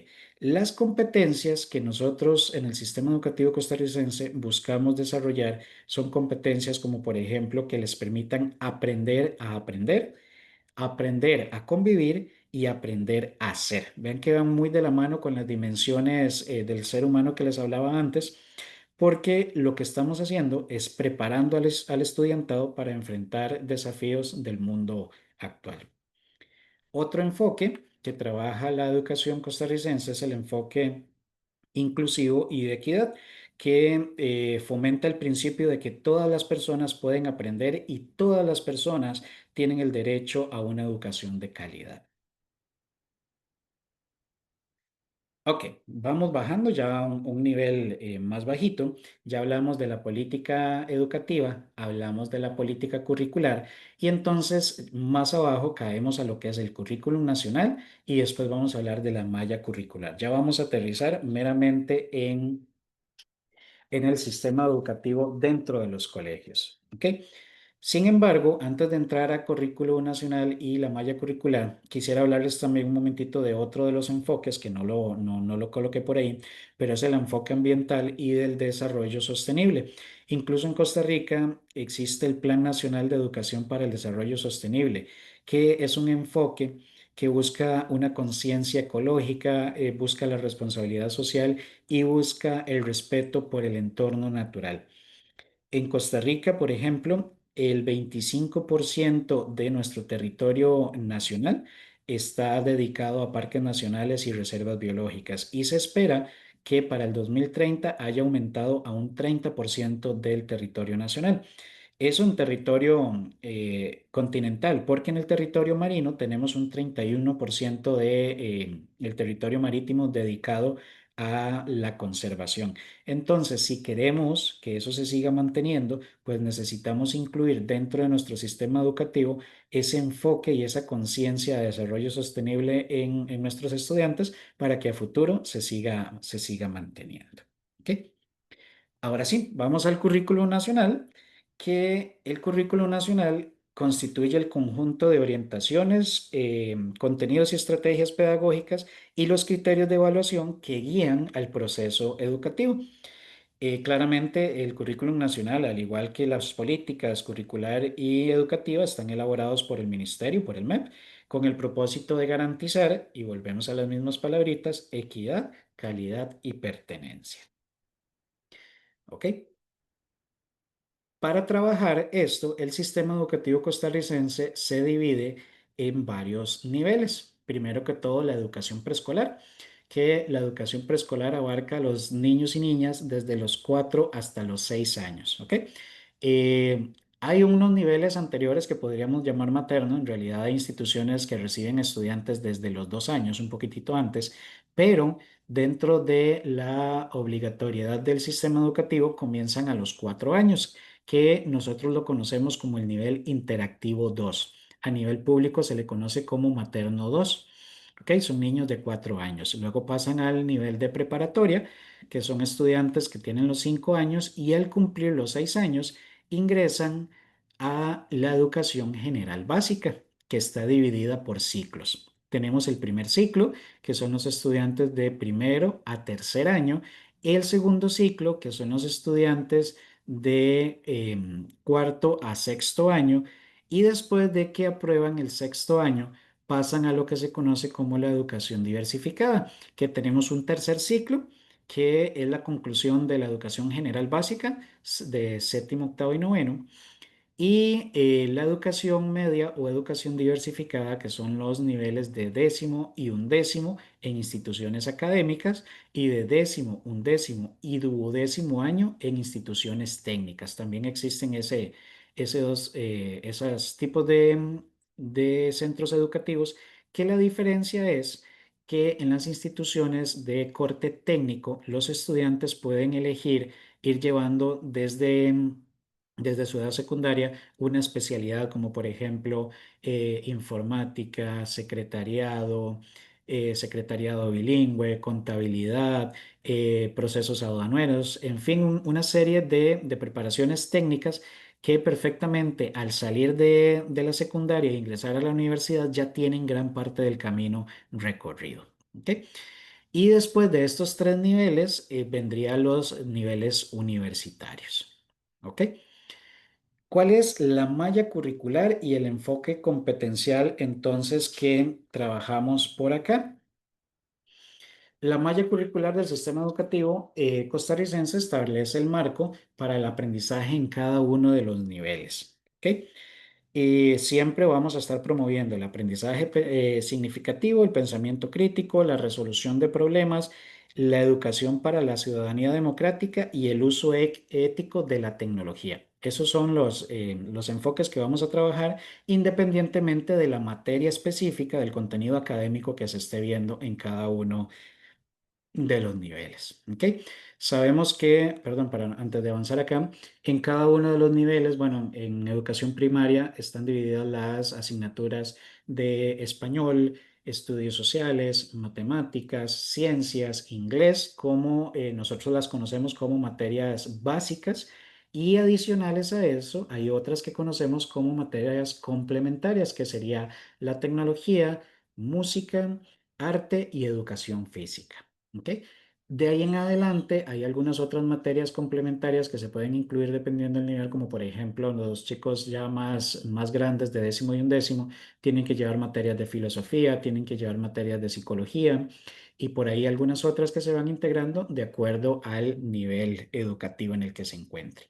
las competencias que nosotros en el sistema educativo costarricense buscamos desarrollar son competencias como, por ejemplo, que les permitan aprender a aprender, aprender a convivir y aprender a ser. Vean que van muy de la mano con las dimensiones del ser humano que les hablaba antes, porque lo que estamos haciendo es preparando al estudiantado para enfrentar desafíos del mundo actual. Otro enfoque que trabaja la educación costarricense es el enfoque inclusivo y de equidad, que fomenta el principio de que todas las personas pueden aprender y todas las personas tienen el derecho a una educación de calidad. Ok, vamos bajando ya a un nivel más bajito. Ya hablamos de la política educativa, hablamos de la política curricular y entonces más abajo caemos a lo que es el currículum nacional y después vamos a hablar de la malla curricular. Ya vamos a aterrizar meramente en el sistema educativo dentro de los colegios. ¿Ok? Sin embargo, antes de entrar a currículo nacional y la malla curricular, quisiera hablarles también un momentito de otro de los enfoques que no lo coloqué por ahí, pero es el enfoque ambiental y del desarrollo sostenible. Incluso en Costa Rica existe el Plan Nacional de Educación para el Desarrollo Sostenible, que es un enfoque que busca una conciencia ecológica, busca la responsabilidad social y busca el respeto por el entorno natural. En Costa Rica, por ejemplo, el 25% de nuestro territorio nacional está dedicado a parques nacionales y reservas biológicas y se espera que para el 2030 haya aumentado a un 30% del territorio nacional. Es un territorio continental, porque en el territorio marino tenemos un 31% de, el territorio marítimo dedicado a la conservación. Entonces, si queremos que eso se siga manteniendo, pues necesitamos incluir dentro de nuestro sistema educativo ese enfoque y esa conciencia de desarrollo sostenible en nuestros estudiantes para que a futuro se siga manteniendo. ¿Ok? Ahora sí, vamos al currículo nacional, que el currículo nacional constituye el conjunto de orientaciones, contenidos y estrategias pedagógicas y los criterios de evaluación que guían al proceso educativo. Claramente, el currículum nacional, al igual que las políticas curricular y educativa, están elaborados por el Ministerio, por el MEP, con el propósito de garantizar, y volvemos a las mismas palabritas, equidad, calidad y pertenencia. ¿Ok? Para trabajar esto, el sistema educativo costarricense se divide en varios niveles. Primero que todo, la educación preescolar, que la educación preescolar abarca a los niños y niñas desde los 4 hasta los 6 años. ¿Ok? Hay unos niveles anteriores que podríamos llamar materno. En realidad hay instituciones que reciben estudiantes desde los 2 años, un poquitito antes, pero dentro de la obligatoriedad del sistema educativo comienzan a los 4 años, que nosotros lo conocemos como el nivel interactivo 2. A nivel público se le conoce como materno 2. ¿Ok? Son niños de 4 años. Luego pasan al nivel de preparatoria, que son estudiantes que tienen los 5 años y al cumplir los 6 años ingresan a la educación general básica, que está dividida por ciclos. Tenemos el primer ciclo, que son los estudiantes de primero a tercer año, y el segundo ciclo, que son los estudiantes de cuarto a sexto año, y después de que aprueban el sexto año, pasan a lo que se conoce como la educación diversificada, que tenemos un tercer ciclo, que es la conclusión de la educación general básica de séptimo, octavo y noveno, y la educación media o educación diversificada, que son los niveles de décimo y undécimo en instituciones académicas y de décimo, undécimo y duodécimo año en instituciones técnicas. También existen esos tipos de centros educativos, que la diferencia es que en las instituciones de corte técnico los estudiantes pueden elegir ir llevando desde su edad secundaria una especialidad como por ejemplo informática, secretariado bilingüe, contabilidad, procesos aduaneros, en fin, una serie de preparaciones técnicas que perfectamente al salir de la secundaria e ingresar a la universidad ya tienen gran parte del camino recorrido. ¿Ok? Y después de estos tres niveles vendrían los niveles universitarios. ¿Ok? ¿Cuál es la malla curricular y el enfoque competencial entonces que trabajamos por acá? La malla curricular del sistema educativo costarricense establece el marco para el aprendizaje en cada uno de los niveles. ¿Ok? Siempre vamos a estar promoviendo el aprendizaje significativo, el pensamiento crítico, la resolución de problemas, la educación para la ciudadanía democrática y el uso ético de la tecnología. Esos son los enfoques que vamos a trabajar independientemente de la materia específica del contenido académico que se esté viendo en cada uno de los niveles. ¿Ok? Sabemos que, perdón, antes de avanzar acá, en cada uno de los niveles, bueno, en educación primaria están divididas las asignaturas de español, estudios sociales, matemáticas, ciencias, inglés, como nosotros las conocemos como materias básicas. Y adicionales a eso, hay otras que conocemos como materias complementarias, que sería la tecnología, música, arte y educación física. ¿Ok? De ahí en adelante hay algunas otras materias complementarias que se pueden incluir dependiendo del nivel, como por ejemplo los chicos ya más grandes de décimo y undécimo tienen que llevar materias de filosofía, tienen que llevar materias de psicología y por ahí algunas otras que se van integrando de acuerdo al nivel educativo en el que se encuentre.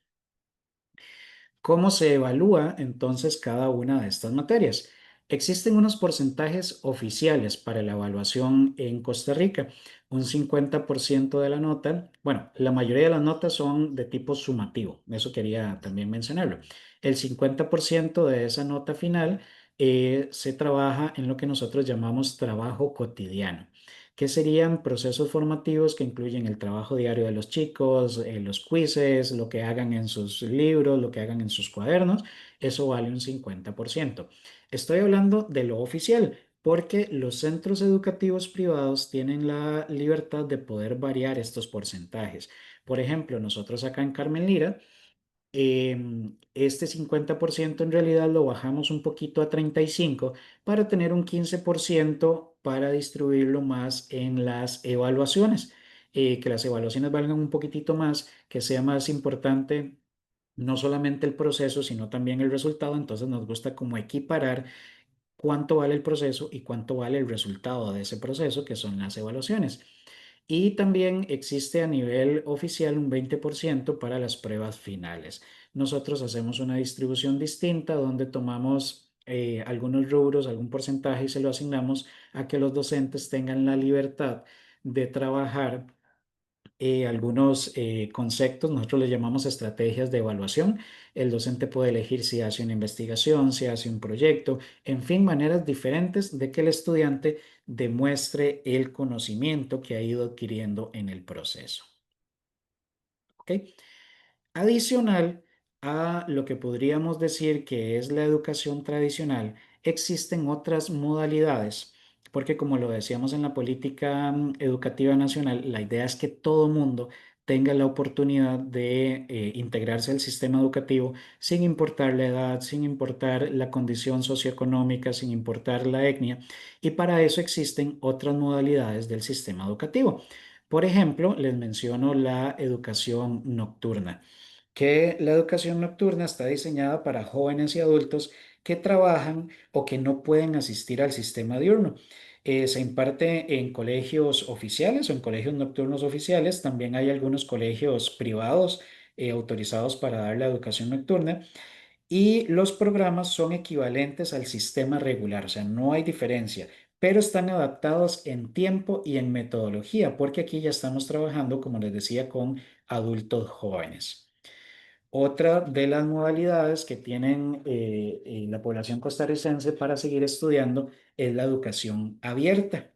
¿Cómo se evalúa entonces cada una de estas materias? Existen unos porcentajes oficiales para la evaluación en Costa Rica. Un 50% de la nota, bueno, la mayoría de las notas son de tipo sumativo, eso quería también mencionarlo. El 50% de esa nota final se trabaja en lo que nosotros llamamos trabajo cotidiano, que serían procesos formativos que incluyen el trabajo diario de los chicos, los quizzes, lo que hagan en sus libros, lo que hagan en sus cuadernos. Eso vale un 50%. Estoy hablando de lo oficial, porque los centros educativos privados tienen la libertad de poder variar estos porcentajes. Por ejemplo, nosotros acá en Carmen Lira, este 50% en realidad lo bajamos un poquito a 35 para tener un 15% para distribuirlo más en las evaluaciones, que las evaluaciones valgan un poquitito más, que sea más importante no solamente el proceso, sino también el resultado. Entonces nos gusta como equiparar cuánto vale el proceso y cuánto vale el resultado de ese proceso, que son las evaluaciones. Y también existe a nivel oficial un 20% para las pruebas finales. Nosotros hacemos una distribución distinta donde tomamos algunos rubros, algún porcentaje y se lo asignamos a que los docentes tengan la libertad de trabajar algunos conceptos, nosotros les llamamos estrategias de evaluación. El docente puede elegir si hace una investigación, si hace un proyecto, en fin, maneras diferentes de que el estudiante demuestre el conocimiento que ha ido adquiriendo en el proceso. ¿Ok? Adicional a lo que podríamos decir que es la educación tradicional, existen otras modalidades, porque como lo decíamos en la política educativa nacional, la idea es que todo mundo tenga la oportunidad de integrarse al sistema educativo sin importar la edad, sin importar la condición socioeconómica, sin importar la etnia, y para eso existen otras modalidades del sistema educativo. Por ejemplo, les menciono la educación nocturna, que la educación nocturna está diseñada para jóvenes y adultos que trabajan o que no pueden asistir al sistema diurno. Se imparte en colegios oficiales o en colegios nocturnos oficiales. También hay algunos colegios privados autorizados para dar la educación nocturna. Y los programas son equivalentes al sistema regular, o sea, no hay diferencia, pero están adaptados en tiempo y en metodología, porque aquí ya estamos trabajando, como les decía, con adultos jóvenes. Otra de las modalidades que tienen la población costarricense para seguir estudiando es la educación abierta.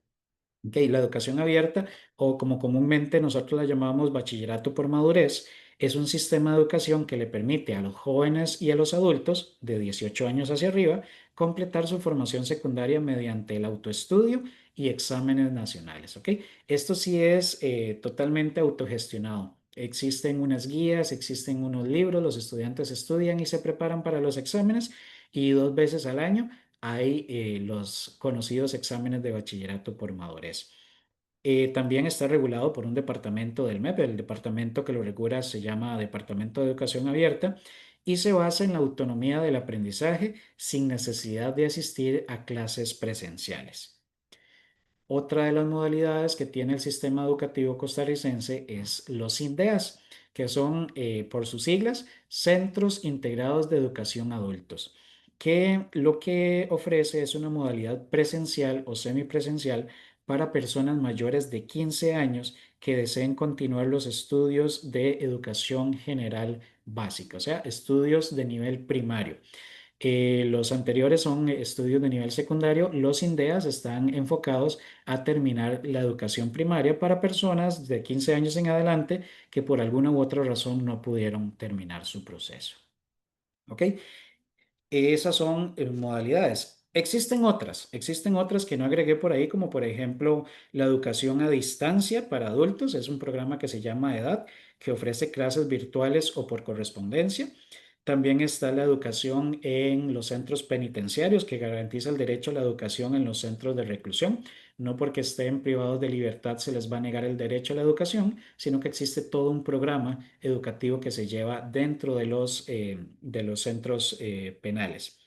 Ok, la educación abierta, o como comúnmente nosotros la llamamos bachillerato por madurez, es un sistema de educación que le permite a los jóvenes y a los adultos de 18 años hacia arriba completar su formación secundaria mediante el autoestudio y exámenes nacionales. ¿Ok? Esto sí es totalmente autogestionado. Existen unas guías, existen unos libros, los estudiantes estudian y se preparan para los exámenes y 2 veces al año hay los conocidos exámenes de bachillerato por madurez. También está regulado por un departamento del MEP. El departamento que lo regula se llama Departamento de Educación Abierta y se basa en la autonomía del aprendizaje sin necesidad de asistir a clases presenciales. Otra de las modalidades que tiene el sistema educativo costarricense es los CINDEAS, que son, por sus siglas, Centros Integrados de Educación Adultos, que lo que ofrece es una modalidad presencial o semipresencial para personas mayores de 15 años que deseen continuar los estudios de educación general básica, o sea, estudios de nivel primario. Los anteriores son estudios de nivel secundario. Los INDEAS están enfocados a terminar la educación primaria para personas de 15 años en adelante que por alguna u otra razón no pudieron terminar su proceso. ¿Ok? Esas son modalidades. Existen otras que no agregué por ahí, como por ejemplo la educación a distancia para adultos. Es un programa que se llama EDAD, que ofrece clases virtuales o por correspondencia. También está la educación en los centros penitenciarios, que garantiza el derecho a la educación en los centros de reclusión. No porque estén privados de libertad se les va a negar el derecho a la educación, sino que existe todo un programa educativo que se lleva dentro de los centros penales.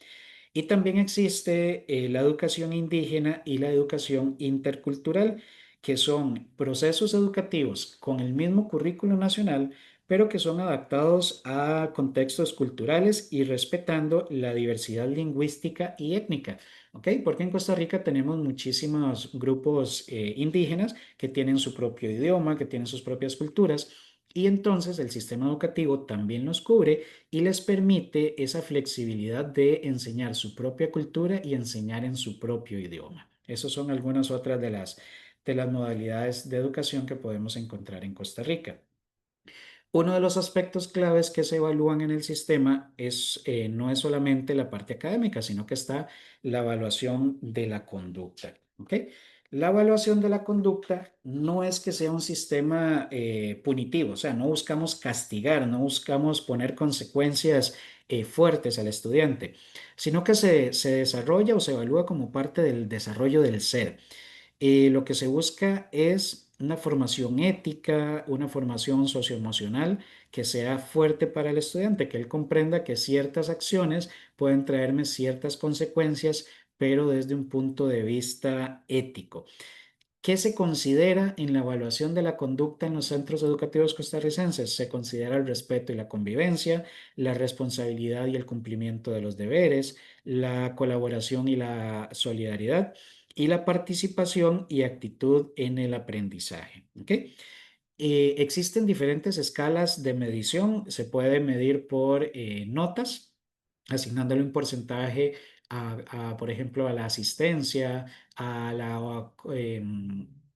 Y también existe la educación indígena y la educación intercultural, que son procesos educativos con el mismo currículo nacional, pero que son adaptados a contextos culturales y respetando la diversidad lingüística y étnica. ¿Ok? Porque en Costa Rica tenemos muchísimos grupos indígenas que tienen su propio idioma, que tienen sus propias culturas. Y entonces el sistema educativo también los cubre y les permite esa flexibilidad de enseñar su propia cultura y enseñar en su propio idioma. Esas son algunas otras de las modalidades de educación que podemos encontrar en Costa Rica. Uno de los aspectos claves que se evalúan en el sistema no es solamente la parte académica, sino que está la evaluación de la conducta. ¿Ok? La evaluación de la conducta no es que sea un sistema punitivo, o sea, no buscamos castigar, no buscamos poner consecuencias fuertes al estudiante, sino que se desarrolla o se evalúa como parte del desarrollo del ser. Lo que se busca es una formación ética, una formación socioemocional que sea fuerte para el estudiante, que él comprenda que ciertas acciones pueden traerme ciertas consecuencias, pero desde un punto de vista ético. ¿Qué se considera en la evaluación de la conducta en los centros educativos costarricenses? Se considera el respeto y la convivencia, la responsabilidad y el cumplimiento de los deberes, la colaboración y la solidaridad, y la participación y actitud en el aprendizaje. ¿Ok? Existen diferentes escalas de medición. Se puede medir por notas, asignándole un porcentaje por ejemplo, a la asistencia, a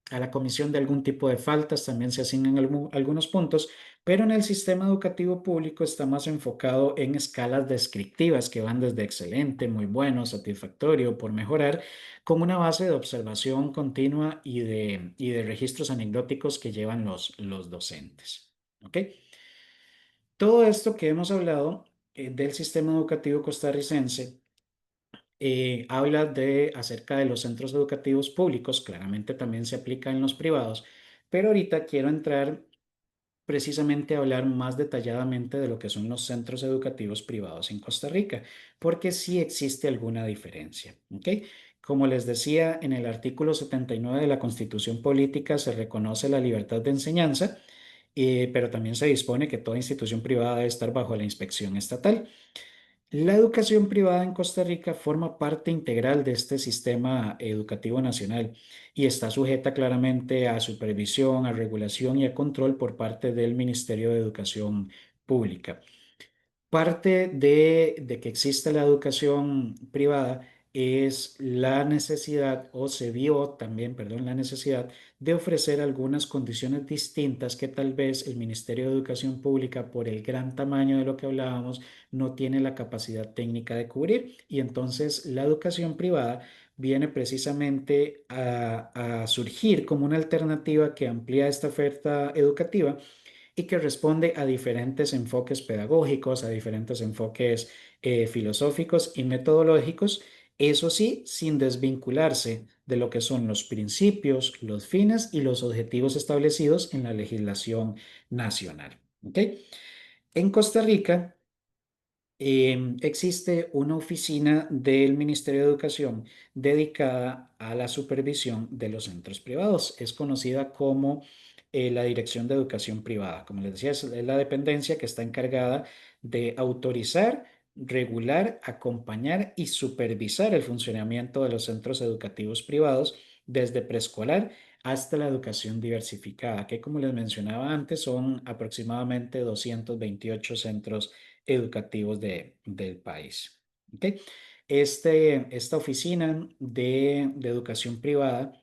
a la comisión de algún tipo de faltas, también se asignan algunos puntos, pero en el sistema educativo público está más enfocado en escalas descriptivas que van desde excelente, muy bueno, satisfactorio, por mejorar, con una base de observación continua y de registros anecdóticos que llevan los docentes. ¿Ok? Todo esto que hemos hablado del sistema educativo costarricense habla acerca de los centros educativos públicos, claramente también se aplica en los privados, pero ahorita quiero entrar precisamente a hablar más detalladamente de lo que son los centros educativos privados en Costa Rica, porque sí existe alguna diferencia. ¿Ok? Como les decía, en el artículo 79 de la Constitución Política se reconoce la libertad de enseñanza, pero también se dispone que toda institución privada debe estar bajo la inspección estatal. La educación privada en Costa Rica forma parte integral de este sistema educativo nacional y está sujeta claramente a supervisión, a regulación y a control por parte del Ministerio de Educación Pública. Parte de que exista la educación privada es la necesidad, o se vio también, perdón, la necesidad de ofrecer algunas condiciones distintas que tal vez el Ministerio de Educación Pública, por el gran tamaño de lo que hablábamos, no tiene la capacidad técnica de cubrir. Y entonces la educación privada viene precisamente a surgir como una alternativa que amplía esta oferta educativa y que responde a diferentes enfoques pedagógicos, a diferentes enfoques filosóficos y metodológicos, eso sí, sin desvincularse de lo que son los principios, los fines y los objetivos establecidos en la legislación nacional. ¿Ok? En Costa Rica, existe una oficina del Ministerio de Educación dedicada a la supervisión de los centros privados. Es conocida como la Dirección de Educación Privada. Como les decía, es la dependencia que está encargada de autorizar, regular, acompañar y supervisar el funcionamiento de los centros educativos privados desde preescolar hasta la educación diversificada, que como les mencionaba antes, son aproximadamente 228 centros educativos del país. ¿Ok? Esta oficina de educación privada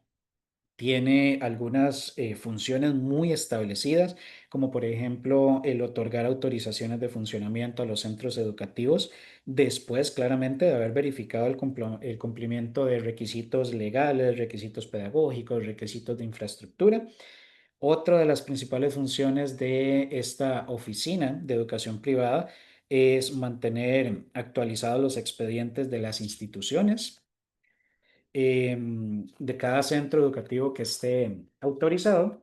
tiene algunas funciones muy establecidas, como por ejemplo el otorgar autorizaciones de funcionamiento a los centros educativos, después claramente de haber verificado el cumplimiento de requisitos legales, requisitos pedagógicos, requisitos de infraestructura. Otra de las principales funciones de esta oficina de educación privada es mantener actualizados los expedientes de las instituciones de cada centro educativo que esté autorizado.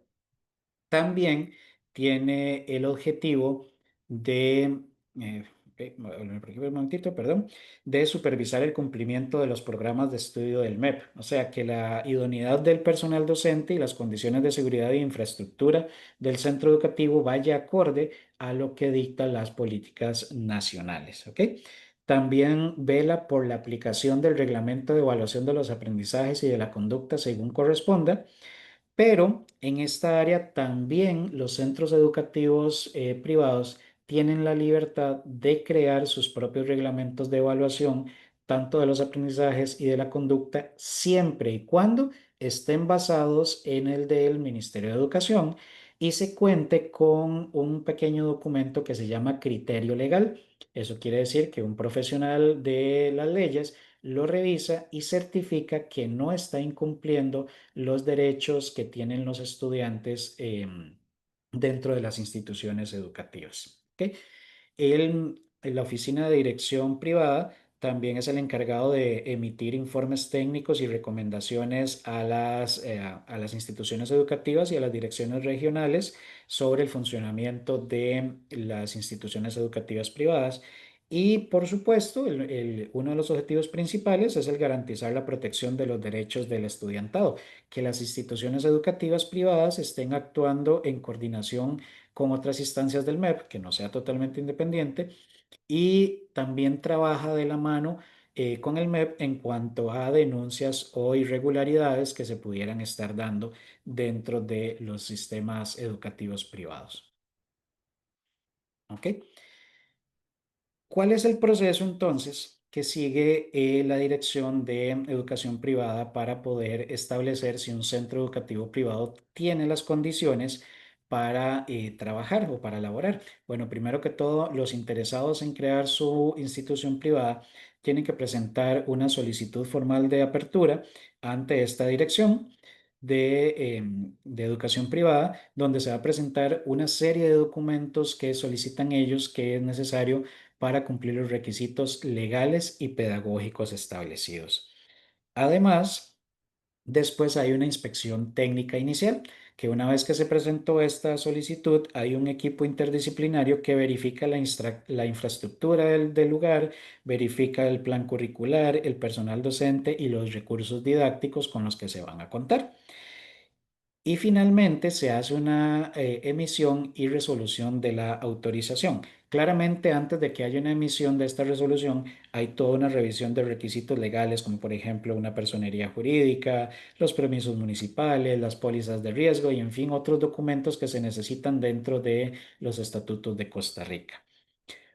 También tiene el objetivo de, eh, por aquí un momentito, perdón, de supervisar el cumplimiento de los programas de estudio del MEP, o sea, que la idoneidad del personal docente y las condiciones de seguridad e infraestructura del centro educativo vaya acorde a lo que dictan las políticas nacionales, ¿ok? También vela por la aplicación del reglamento de evaluación de los aprendizajes y de la conducta según corresponda, pero en esta área también los centros educativos privados tienen la libertad de crear sus propios reglamentos de evaluación, tanto de los aprendizajes y de la conducta, siempre y cuando estén basados en el del Ministerio de Educación y se cuente con un pequeño documento que se llama criterio legal. Eso quiere decir que un profesional de las leyes lo revisa y certifica que no está incumpliendo los derechos que tienen los estudiantes dentro de las instituciones educativas. ¿Ok? La oficina de dirección privada también es el encargado de emitir informes técnicos y recomendaciones a las instituciones educativas y a las direcciones regionales sobre el funcionamiento de las instituciones educativas privadas. Y por supuesto, uno de los objetivos principales es el garantizar la protección de los derechos del estudiantado, que las instituciones educativas privadas estén actuando en coordinación con otras instancias del MEP, que no sea totalmente independiente, y también trabaja de la mano con el MEP en cuanto a denuncias o irregularidades que se pudieran estar dando dentro de los sistemas educativos privados. ¿Ok? ¿Cuál es el proceso entonces que sigue la Dirección de Educación Privada para poder establecer si un centro educativo privado tiene las condiciones para trabajar o para laborar? Bueno, primero que todo, los interesados en crear su institución privada tienen que presentar una solicitud formal de apertura ante esta dirección de educación privada, donde se va a presentar una serie de documentos que solicitan ellos que es necesario para cumplir los requisitos legales y pedagógicos establecidos. Además, después hay una inspección técnica inicial, que una vez que se presentó esta solicitud, hay un equipo interdisciplinario que verifica la infraestructura del lugar, verifica el plan curricular, el personal docente y los recursos didácticos con los que se van a contar. Y finalmente se hace una emisión y resolución de la autorización. Claramente, antes de que haya una emisión de esta resolución, hay toda una revisión de requisitos legales, como por ejemplo una personería jurídica, los permisos municipales, las pólizas de riesgo y, en fin, otros documentos que se necesitan dentro de los estatutos de Costa Rica.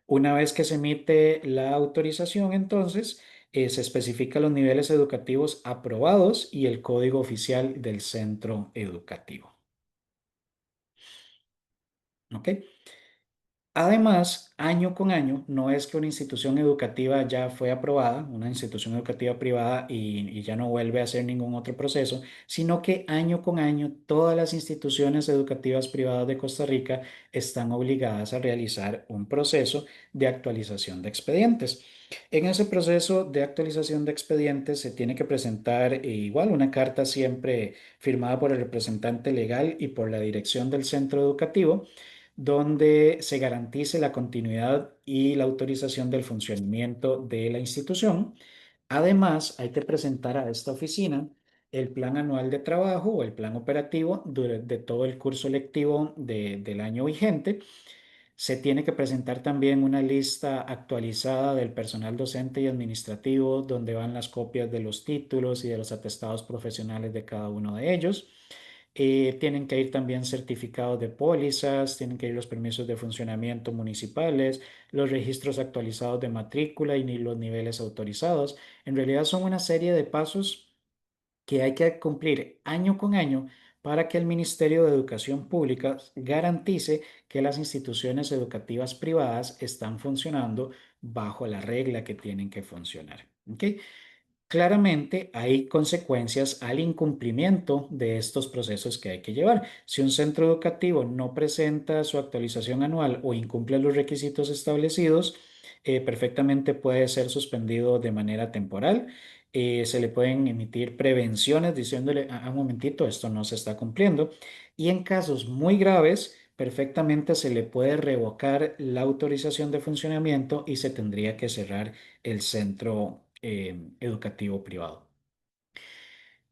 Una vez que se emite la autorización, entonces se especifican los niveles educativos aprobados y el código oficial del centro educativo. ¿Ok? Además, año con año, no es que una institución educativa ya fue aprobada, una institución educativa privada y ya no vuelve a hacer ningún otro proceso, sino que año con año todas las instituciones educativas privadas de Costa Rica están obligadas a realizar un proceso de actualización de expedientes. En ese proceso de actualización de expedientes se tiene que presentar igual una carta siempre firmada por el representante legal y por la dirección del centro educativo, donde se garantice la continuidad y la autorización del funcionamiento de la institución. Además, hay que presentar a esta oficina el plan anual de trabajo o el plan operativo de todo el curso lectivo del año vigente. Se tiene que presentar también una lista actualizada del personal docente y administrativo, donde van las copias de los títulos y de los atestados profesionales de cada uno de ellos. Tienen que ir también certificados de pólizas, tienen que ir los permisos de funcionamiento municipales, los registros actualizados de matrícula y ni los niveles autorizados. En realidad son una serie de pasos que hay que cumplir año con año para que el Ministerio de Educación Pública garantice que las instituciones educativas privadas están funcionando bajo la regla que tienen que funcionar. ¿Ok? Claramente hay consecuencias al incumplimiento de estos procesos que hay que llevar. Si un centro educativo no presenta su actualización anual o incumple los requisitos establecidos, perfectamente puede ser suspendido de manera temporal. Se le pueden emitir prevenciones diciéndole, un momentito, esto no se está cumpliendo. Y en casos muy graves, perfectamente se le puede revocar la autorización de funcionamiento y se tendría que cerrar el centro educativo privado.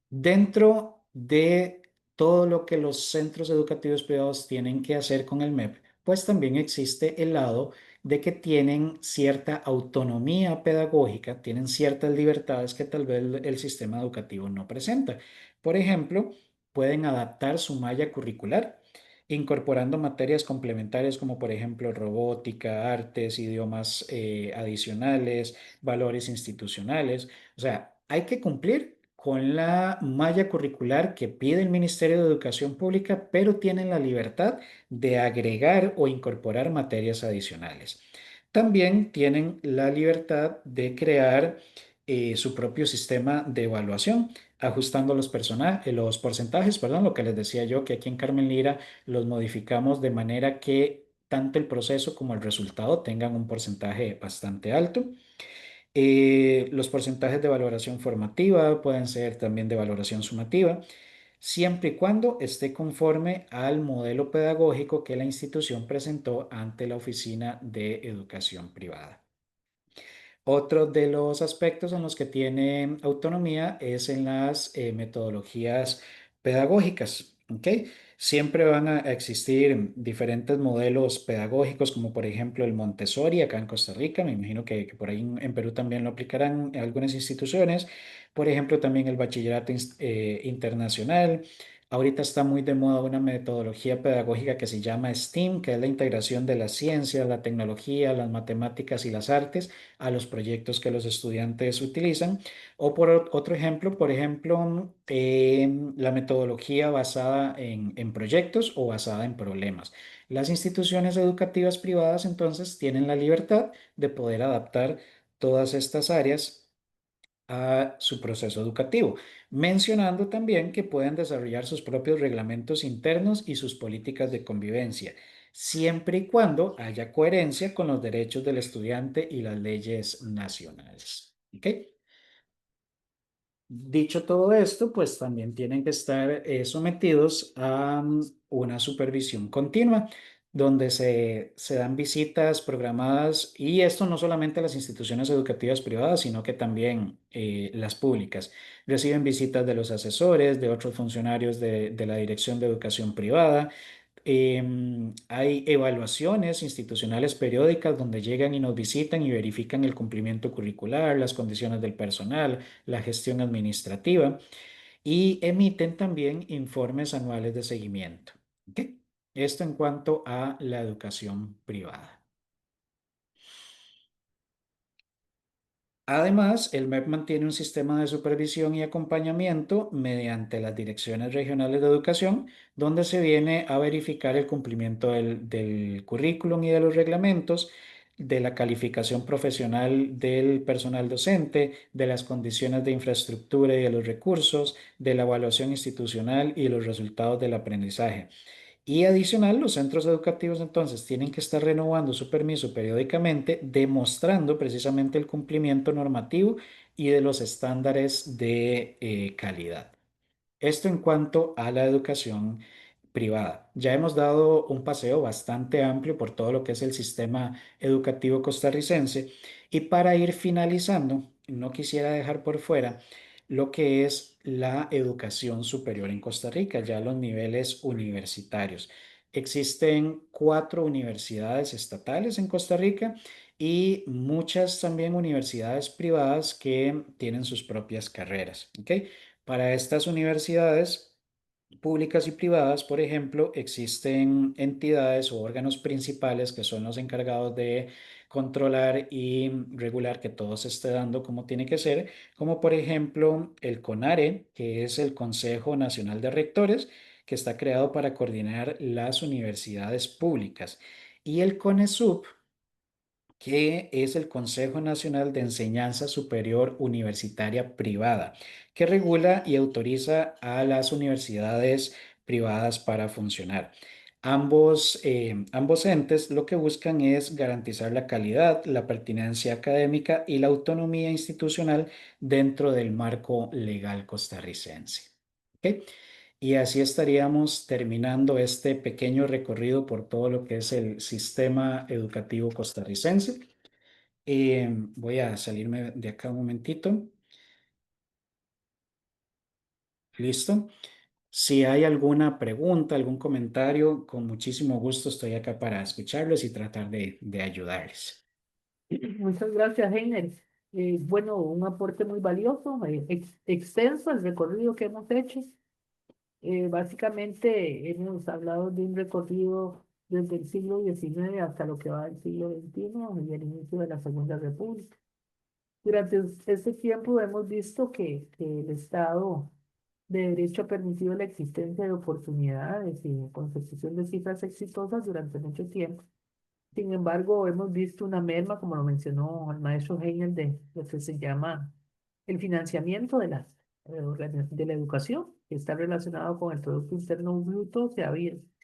Dentro de todo lo que los centros educativos privados tienen que hacer con el MEP, pues también existe el lado de que tienen cierta autonomía pedagógica, tienen ciertas libertades que tal vez el sistema educativo no presenta. Por ejemplo, pueden adaptar su malla curricular, incorporando materias complementarias como por ejemplo robótica, artes, idiomas adicionales, valores institucionales. O sea, hay que cumplir con la malla curricular que pide el Ministerio de Educación Pública, pero tienen la libertad de agregar o incorporar materias adicionales. También tienen la libertad de crear su propio sistema de evaluación, ajustando los porcentajes, perdón, lo que les decía yo, que aquí en Carmen Lira los modificamos de manera que tanto el proceso como el resultado tengan un porcentaje bastante alto. Los porcentajes de valoración formativa pueden ser también de valoración sumativa, siempre y cuando esté conforme al modelo pedagógico que la institución presentó ante la Oficina de Educación Privada. Otro de los aspectos en los que tiene autonomía es en las metodologías pedagógicas, ¿ok? Siempre van a existir diferentes modelos pedagógicos, como por ejemplo el Montessori acá en Costa Rica, me imagino que por ahí en Perú también lo aplicarán en algunas instituciones, por ejemplo también el bachillerato internacional. Ahorita está muy de moda una metodología pedagógica que se llama STEAM, que es la integración de la ciencia, la tecnología, las matemáticas y las artes a los proyectos que los estudiantes utilizan. O por otro ejemplo, por ejemplo, la metodología basada en proyectos o basada en problemas. Las instituciones educativas privadas entonces tienen la libertad de poder adaptar todas estas áreas a su proceso educativo, mencionando también que pueden desarrollar sus propios reglamentos internos y sus políticas de convivencia, siempre y cuando haya coherencia con los derechos del estudiante y las leyes nacionales. ¿Ok? Dicho todo esto, pues también tienen que estar sometidos a una supervisión continua, donde se dan visitas programadas, y esto no solamente a las instituciones educativas privadas, sino que también las públicas. Reciben visitas de los asesores, de otros funcionarios de la Dirección de Educación Privada. Hay evaluaciones institucionales periódicas donde llegan y nos visitan y verifican el cumplimiento curricular, las condiciones del personal, la gestión administrativa, y emiten también informes anuales de seguimiento. ¿Ok? Esto en cuanto a la educación privada. Además, el MEP mantiene un sistema de supervisión y acompañamiento mediante las direcciones regionales de educación, donde se viene a verificar el cumplimiento del currículum y de los reglamentos, de la calificación profesional del personal docente, de las condiciones de infraestructura y de los recursos, de la evaluación institucional y los resultados del aprendizaje. Y adicional, los centros educativos entonces tienen que estar renovando su permiso periódicamente, demostrando precisamente el cumplimiento normativo y de los estándares de calidad. Esto en cuanto a la educación privada. Ya hemos dado un paseo bastante amplio por todo lo que es el sistema educativo costarricense, y para ir finalizando, no quisiera dejar por fuera lo que es la educación superior en Costa Rica, ya los niveles universitarios. Existen 4 universidades estatales en Costa Rica y muchas también universidades privadas que tienen sus propias carreras. ¿Ok? Para estas universidades públicas y privadas, por ejemplo, existen entidades o órganos principales que son los encargados de controlar y regular que todo se esté dando como tiene que ser, como por ejemplo el CONARE, que es el Consejo Nacional de Rectores, que está creado para coordinar las universidades públicas, y el CONESUB, que es el Consejo Nacional de Enseñanza Superior Universitaria Privada, que regula y autoriza a las universidades privadas para funcionar. Ambos entes lo que buscan es garantizar la calidad, la pertinencia académica y la autonomía institucional dentro del marco legal costarricense. ¿Ok? Y así estaríamos terminando este pequeño recorrido por todo lo que es el sistema educativo costarricense. Voy a salirme de acá un momentito. Listo. Si hay alguna pregunta, algún comentario, con muchísimo gusto estoy acá para escucharlos y tratar de ayudarles. Muchas gracias, Heiner. Bueno, un aporte muy valioso, extenso el recorrido que hemos hecho. Básicamente hemos hablado de un recorrido desde el siglo XIX hasta lo que va del siglo XXI y el inicio de la Segunda República. Durante este tiempo hemos visto que el Estado de Derecho ha permitido la existencia de oportunidades y consecución de cifras exitosas durante mucho tiempo. Sin embargo, hemos visto una merma, como lo mencionó el maestro Hegel, de lo que se llama el financiamiento de la educación, que está relacionado con el Producto Interno Bruto, se ha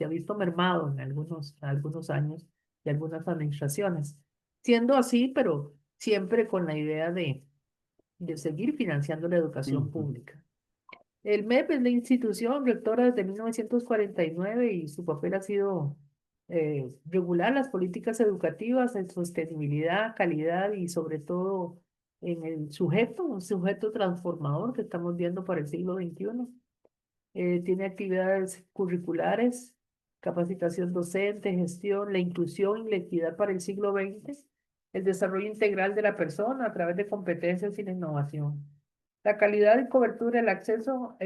visto mermado en algunos años de algunas administraciones. Siendo así, pero siempre con la idea de seguir financiando la educación Ujú, pública. El MEP es la institución rectora desde 1949 y su papel ha sido regular las políticas educativas en sostenibilidad, calidad y sobre todo en el sujeto, un sujeto transformador que estamos viendo para el siglo XXI. Tiene actividades curriculares, capacitación docente, gestión, la inclusión y la equidad para el siglo XX, el desarrollo integral de la persona a través de competencias y la innovación. La calidad y cobertura del acceso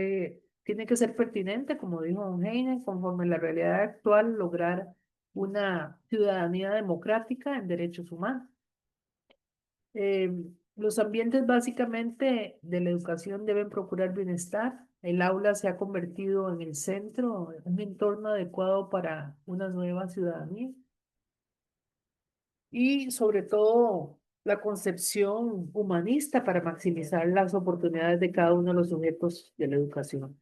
tiene que ser pertinente, como dijo Don Heine, conforme a la realidad actual, lograr una ciudadanía democrática en derechos humanos. Eh, los ambientes básicamente de la educación deben procurar bienestar. El aula se ha convertido en el centro, un entorno adecuado para una nueva ciudadanía y sobre todo la concepción humanista para maximizar las oportunidades de cada uno de los sujetos de la educación.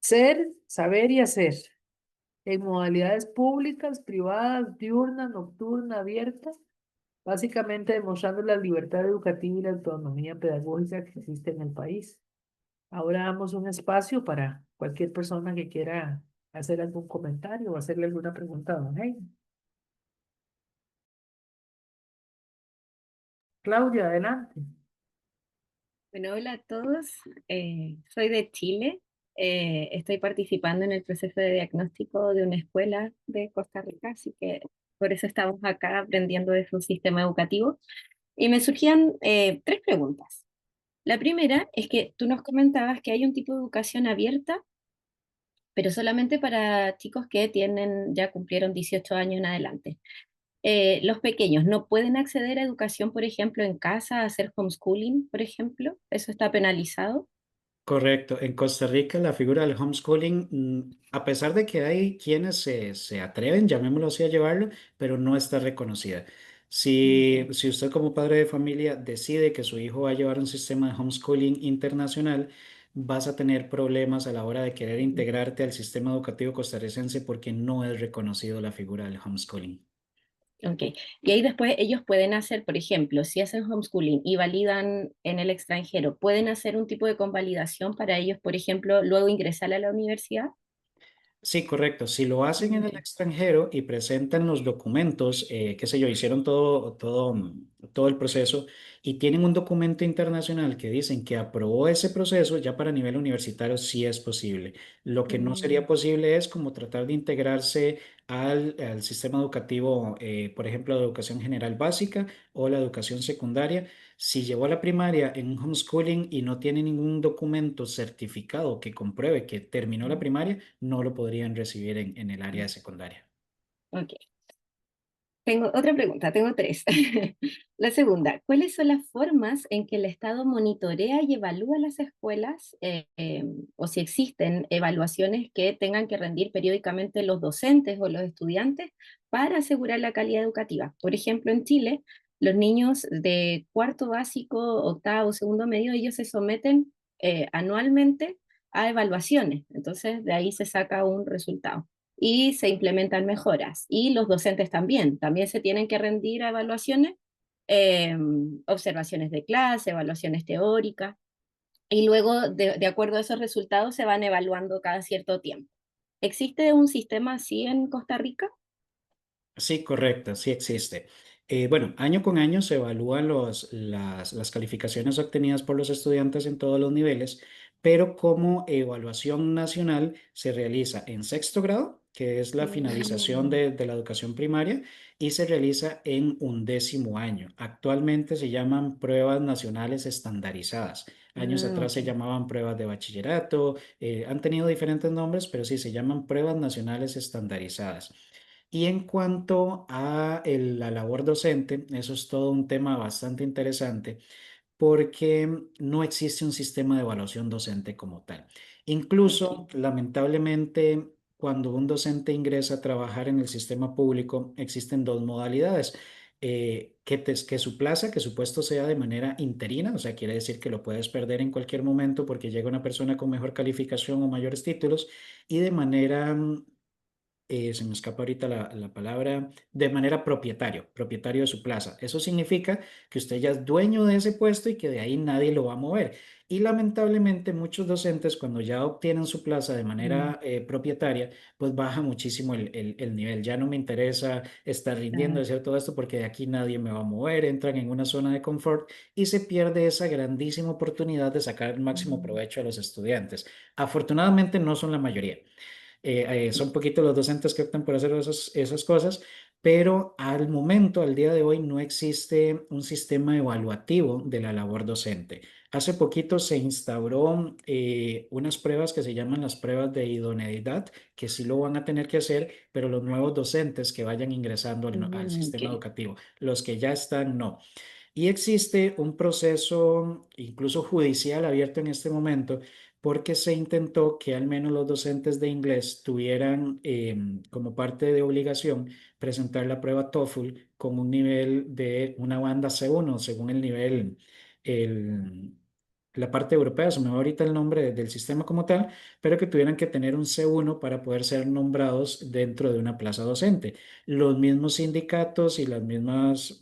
Ser, saber y hacer en modalidades públicas, privadas, diurna, nocturna, abierta, básicamente demostrando la libertad educativa y la autonomía pedagógica que existe en el país. Ahora damos un espacio para cualquier persona que quiera hacer algún comentario o hacerle alguna pregunta a don Jaime. Claudia, adelante. Bueno, hola a todos. Soy de Chile. Estoy participando en el proceso de diagnóstico de una escuela de Costa Rica, así que por eso estamos acá aprendiendo de su sistema educativo. Y me surgían tres preguntas. La primera es que tú nos comentabas que hay un tipo de educación abierta, pero solamente para chicos que tienen, ya cumplieron 18 años en adelante. Los pequeños no pueden acceder a educación, por ejemplo, en casa, a hacer homeschooling, por ejemplo. Eso está penalizado. correcto. En Costa Rica la figura del homeschooling, a pesar de que hay quienes se atreven, llamémoslo así, a llevarlo, pero no está reconocida. Si usted como padre de familia decide que su hijo va a llevar un sistema de homeschooling internacional, vas a tener problemas a la hora de querer integrarte al sistema educativo costarricense porque no es reconocido la figura del homeschooling. Ok. Y ahí después ellos pueden hacer, por ejemplo, si hacen homeschooling y validan en el extranjero, pueden hacer un tipo de convalidación para ellos, por ejemplo, luego ingresar a la universidad. Sí, correcto. Si lo hacen en el Ok. extranjero y presentan los documentos, qué sé yo, hicieron todo el proceso y tienen un documento internacional que dicen que aprobó ese proceso, ya para nivel universitario sí es posible. Lo que no sería Mm, posible es como tratar de integrarse al sistema educativo, por ejemplo, la educación general básica o la educación secundaria. Si llevó a la primaria en un homeschooling y no tiene ningún documento certificado que compruebe que terminó la primaria, no lo podrían recibir en el área de secundaria. ok. Tengo otra pregunta, tengo tres. La segunda, ¿cuáles son las formas en que el Estado monitorea y evalúa las escuelas o si existen evaluaciones que tengan que rendir periódicamente los docentes o los estudiantes para asegurar la calidad educativa? Por ejemplo, en Chile, los niños de cuarto básico, octavo, segundo medio, ellos se someten anualmente a evaluaciones. Entonces, de ahí se saca un resultado y se implementan mejoras. Y los docentes también se tienen que rendir a evaluaciones, eh, observaciones de clase, evaluaciones teóricas, y luego, de acuerdo a esos resultados, se van evaluando cada cierto tiempo. ¿Existe un sistema así en Costa Rica? Sí, correcto, sí existe. Bueno, año con año se evalúan las calificaciones obtenidas por los estudiantes en todos los niveles, pero como evaluación nacional se realiza en sexto grado, que es la finalización Mm, de la educación primaria, y se realiza en 11º año. Actualmente se llaman pruebas nacionales estandarizadas. Años atrás ok. se llamaban pruebas de bachillerato, han tenido diferentes nombres, pero sí se llaman pruebas nacionales estandarizadas. Y en cuanto a la labor docente, eso es todo un tema bastante interesante porque no existe un sistema de evaluación docente como tal. Incluso, Ok. lamentablemente, cuando un docente ingresa a trabajar en el sistema público, existen dos modalidades. Que su plaza, que su puesto sea de manera interina, o sea, quiere decir que lo puedes perder en cualquier momento porque llega una persona con mejor calificación o mayores títulos, y de manera se me escapa ahorita la palabra, de manera propietario de su plaza. Eso significa que usted ya es dueño de ese puesto y que de ahí nadie lo va a mover. Y lamentablemente muchos docentes cuando ya obtienen su plaza de Mm, manera propietaria, pues baja muchísimo el nivel. Ya no me interesa estar rindiendo, ah, hacer todo esto porque de aquí nadie me va a mover, entran en una zona de confort y se pierde esa grandísima oportunidad de sacar el máximo mm, provecho a los estudiantes. Afortunadamente no son la mayoría. Son poquitos los docentes que optan por hacer esas cosas, pero al momento, al día de hoy, no existe un sistema evaluativo de la labor docente. Hace poquito se instauró unas pruebas que se llaman las pruebas de idoneidad, que sí lo van a tener que hacer, pero los nuevos docentes que vayan ingresando al ok. sistema educativo, los que ya están, no. Y existe un proceso incluso judicial abierto en este momento porque se intentó que al menos los docentes de inglés tuvieran como parte de obligación presentar la prueba TOEFL con un nivel de una banda C1 según el nivel, el- la parte europea, se me va ahorita el nombre del sistema como tal, pero que tuvieran que tener un C1 para poder ser nombrados dentro de una plaza docente. Los mismos sindicatos y las mismas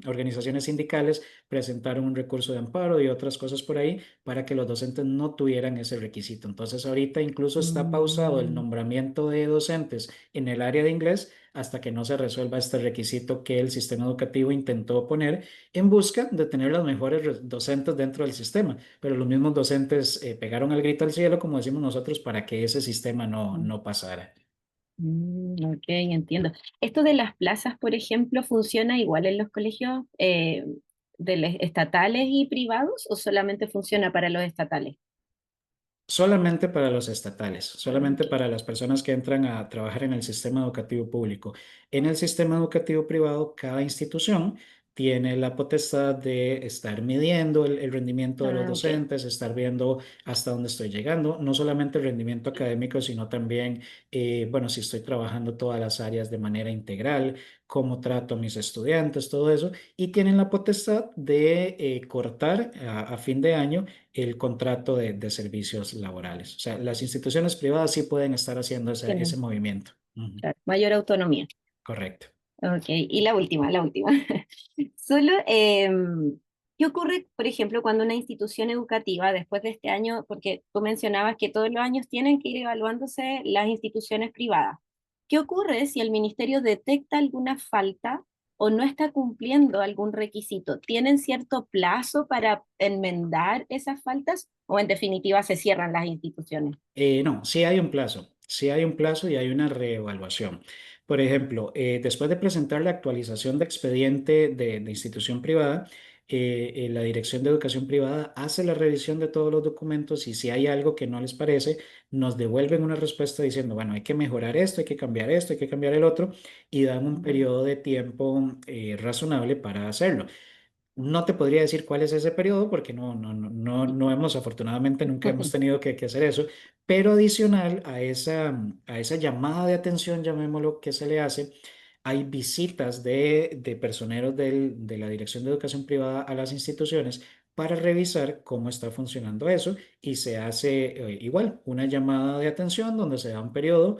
organizaciones sindicales presentaron un recurso de amparo y otras cosas por ahí para que los docentes no tuvieran ese requisito. Entonces, ahorita incluso está pausado el Mm, nombramiento de docentes en el área de inglés hasta que no se resuelva este requisito que el sistema educativo intentó poner en busca de tener los mejores docentes dentro del sistema. Pero los mismos docentes pegaron el grito al cielo, como decimos nosotros, para que ese sistema no pasara. ok, entiendo. Esto de las plazas, por ejemplo, ¿funciona igual en los colegios estatales y privados o solamente funciona para los estatales? Solamente para los estatales, solamente Ok. para las personas que entran a trabajar en el sistema educativo público. En el sistema educativo privado, cada institución tiene la potestad de estar midiendo el rendimiento de los Ah, ok. docentes, estar viendo hasta dónde estoy llegando, no solamente el rendimiento académico, sino también, bueno, si estoy trabajando todas las áreas de manera integral, cómo trato a mis estudiantes, todo eso, y tienen la potestad de cortar a fin de año el contrato de servicios laborales. O sea, las instituciones privadas sí pueden estar haciendo ese Tienen, movimiento. Ujú. claro, mayor autonomía. Correcto. Ok, y la última. Solo, ¿qué ocurre, por ejemplo, cuando una institución educativa, después de este año, porque tú mencionabas que todos los años tienen que ir evaluándose las instituciones privadas? ¿Qué ocurre si el ministerio detecta alguna falta o no está cumpliendo algún requisito, ¿tienen cierto plazo para enmendar esas faltas o en definitiva se cierran las instituciones? No, sí hay un plazo y hay una reevaluación. Por ejemplo, después de presentar la actualización de expediente de institución privada, la Dirección de Educación Privada hace la revisión de todos los documentos y si hay algo que no les parece, nos devuelven una respuesta diciendo, bueno, hay que mejorar esto, hay que cambiar esto, hay que cambiar el otro y dan un periodo de tiempo razonable para hacerlo. No te podría decir cuál es ese periodo porque no hemos, afortunadamente, nunca hemos tenido que hacer eso, pero adicional a esa llamada de atención, llamémoslo, que se le hace, hay visitas de personeros de la Dirección de Educación Privada a las instituciones para revisar cómo está funcionando eso y se hace igual una llamada de atención donde se da un periodo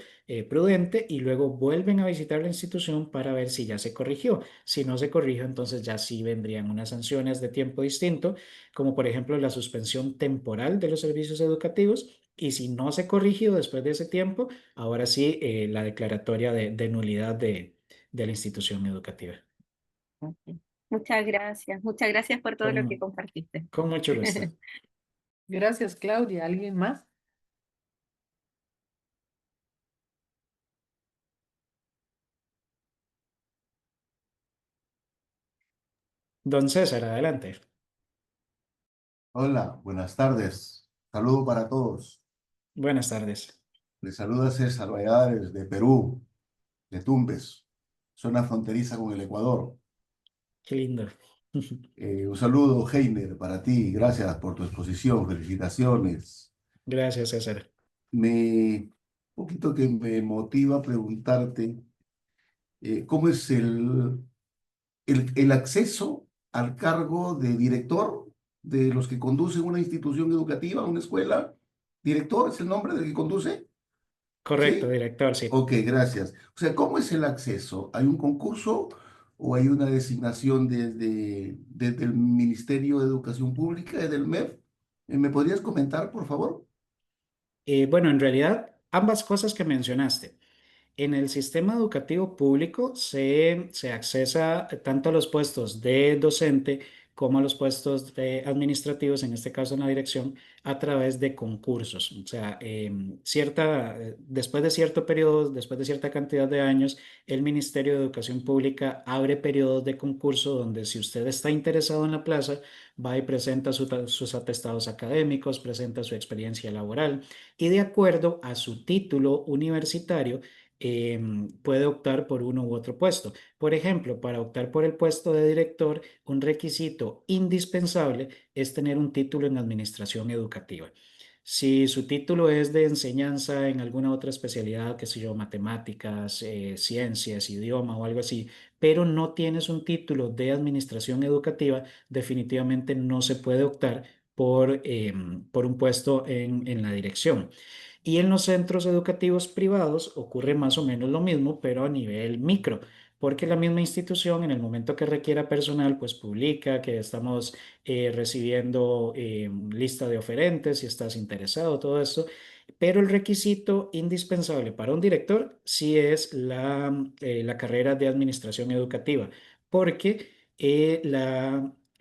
prudente y luego vuelven a visitar la institución para ver si ya se corrigió. Si no se corrige, entonces ya sí vendrían unas sanciones de tiempo distinto, como por ejemplo la suspensión temporal de los servicios educativos. Y si no se corrigió después de ese tiempo, ahora sí la declaratoria de nulidad de la institución educativa. Ok. Muchas gracias por todo lo que Con, compartiste. con mucho gusto. Gracias, Claudia. ¿Alguien más? Don César, adelante. Hola, buenas tardes. Saludo para todos. Buenas tardes. Les saluda César Valladares de Perú, de Tumbes, zona fronteriza con el Ecuador. Qué lindo. Un saludo, Heiner, para ti. Gracias por tu exposición. Felicitaciones. Gracias, César. Un poquito que me motiva a preguntarte, ¿cómo es el acceso al cargo de director de los que conducen una institución educativa, una escuela? ¿Director es el nombre del que conduce? Correcto, ¿Sí? director, sí. Ok, gracias. O sea, ¿cómo es el acceso? ¿Hay un concurso o hay una designación desde el Ministerio de Educación Pública, desde el MEF? ¿Me podrías comentar, por favor? Bueno, en realidad, ambas cosas que mencionaste. En el sistema educativo público se accesa tanto a los puestos de docente como a los puestos de administrativos, en este caso en la dirección, a través de concursos. O sea, después de cierto periodo, después de cierta cantidad de años, el Ministerio de Educación Pública abre periodos de concurso donde si usted está interesado en la plaza, va y presenta sus atestados académicos, presenta su experiencia laboral y de acuerdo a su título universitario, puede optar por uno u otro puesto. Por ejemplo, para optar por el puesto de director, un requisito indispensable es tener un título en administración educativa. Si su título es de enseñanza en alguna otra especialidad, qué sé yo, matemáticas, ciencias, idioma o algo así, pero no tienes un título de administración educativa, definitivamente no se puede optar por un puesto en la dirección. Y en los centros educativos privados ocurre más o menos lo mismo, pero a nivel micro, porque la misma institución en el momento que requiera personal, pues publica que estamos recibiendo lista de oferentes, si estás interesado, todo esto. Pero el requisito indispensable para un director sí es la carrera de administración educativa, porque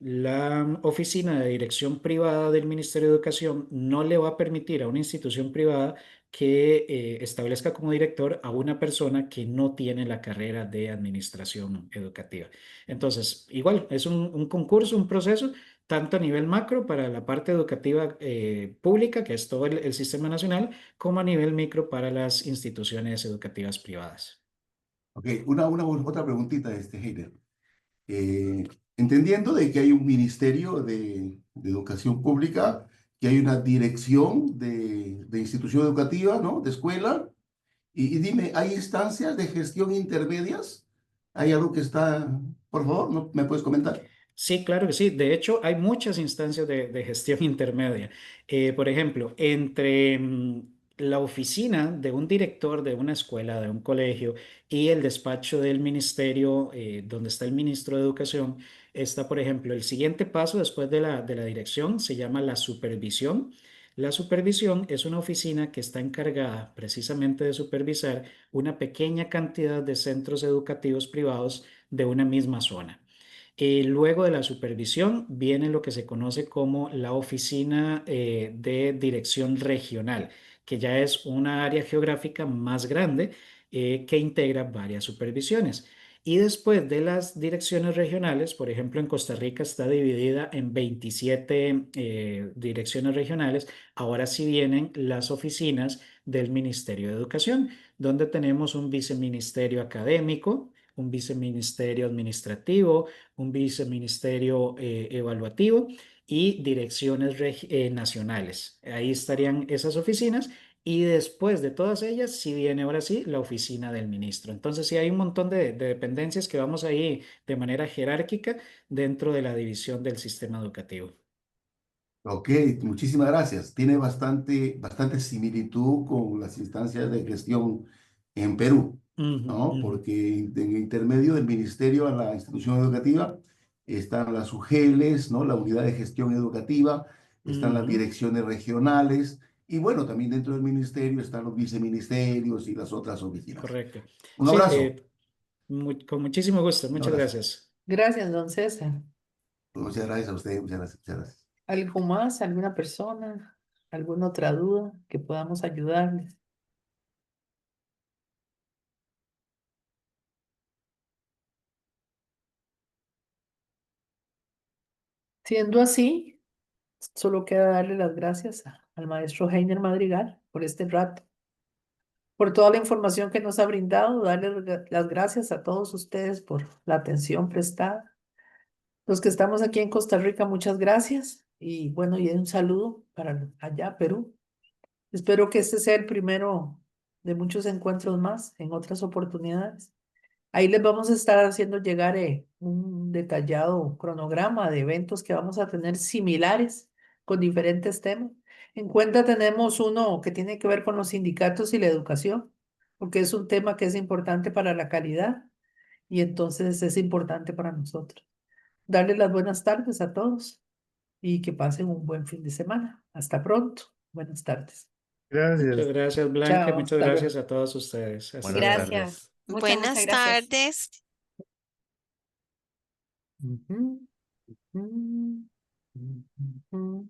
la oficina de dirección privada del Ministerio de Educación no le va a permitir a una institución privada que establezca como director a una persona que no tiene la carrera de administración educativa. Entonces, igual, es un concurso, un proceso, tanto a nivel macro para la parte educativa pública, que es todo el sistema nacional, como a nivel micro para las instituciones educativas privadas. Ok, otra preguntita, Heiner. Eh, Entendiendo de que hay un ministerio de educación pública, que hay una dirección de institución educativa, ¿no? De escuela. Y dime, ¿hay instancias de gestión intermedias? ¿Hay algo que está, por favor, ¿no? ¿Me puedes comentar? Sí, claro que sí. De hecho, hay muchas instancias de gestión intermedia. Por ejemplo, entre la oficina de un director de una escuela, de un colegio, y el despacho del ministerio, donde está el ministro de Educación, está, por ejemplo, el siguiente paso después de la dirección, se llama la supervisión. La supervisión es una oficina que está encargada precisamente de supervisar una pequeña cantidad de centros educativos privados de una misma zona. Luego de la supervisión viene lo que se conoce como la oficina de dirección regional, que ya es una área geográfica más grande que integra varias supervisiones. Y después de las direcciones regionales, por ejemplo, en Costa Rica está dividida en 27 direcciones regionales. Ahora sí vienen las oficinas del Ministerio de Educación, donde tenemos un viceministerio académico, un viceministerio administrativo, un viceministerio evaluativo y direcciones nacionales. Ahí estarían esas oficinas y después de todas ellas, sí viene ahora sí la oficina del ministro. Entonces, sí hay un montón de dependencias que vamos ahí de manera jerárquica dentro de la división del sistema educativo. Ok, muchísimas gracias. Tiene bastante similitud con las instancias de gestión en Perú, Ujú, ¿no? ujú, Porque en intermedio del ministerio a la institución educativa están las UGELES, ¿no? La unidad de gestión educativa, están las ujú. direcciones regionales y bueno, también dentro del ministerio están los viceministerios y las otras oficinas. Correcto. Un Sí, abrazo. con muchísimo gusto. Un Muchas abrazo. gracias. Gracias, don César. Muchas gracias a usted, muchas gracias, muchas gracias. ¿Algo más? ¿Alguna persona? ¿Alguna otra duda que podamos ayudarles? Siendo así, solo queda darle las gracias al maestro Heiner Madrigal por este rato, por toda la información que nos ha brindado, darle las gracias a todos ustedes por la atención prestada. Los que estamos aquí en Costa Rica, muchas gracias y bueno, y un saludo para allá, Perú. Espero que este sea el primero de muchos encuentros más en otras oportunidades. Ahí les vamos a estar haciendo llegar un detallado cronograma de eventos que vamos a tener similares con diferentes temas. En cuenta tenemos uno que tiene que ver con los sindicatos y la educación, porque es un tema que es importante para la calidad y entonces es importante para nosotros. Darles las buenas tardes a todos y que pasen un buen fin de semana. Hasta pronto. Buenas tardes. Muchas Gracias. gracias, Blanca, y Chao, muchas hasta gracias luego. a todos ustedes. Hasta Buenas luego. Gracias. tardes. Muchas Buenas gracias. tardes. Ujú, ujú, ujú, ujú.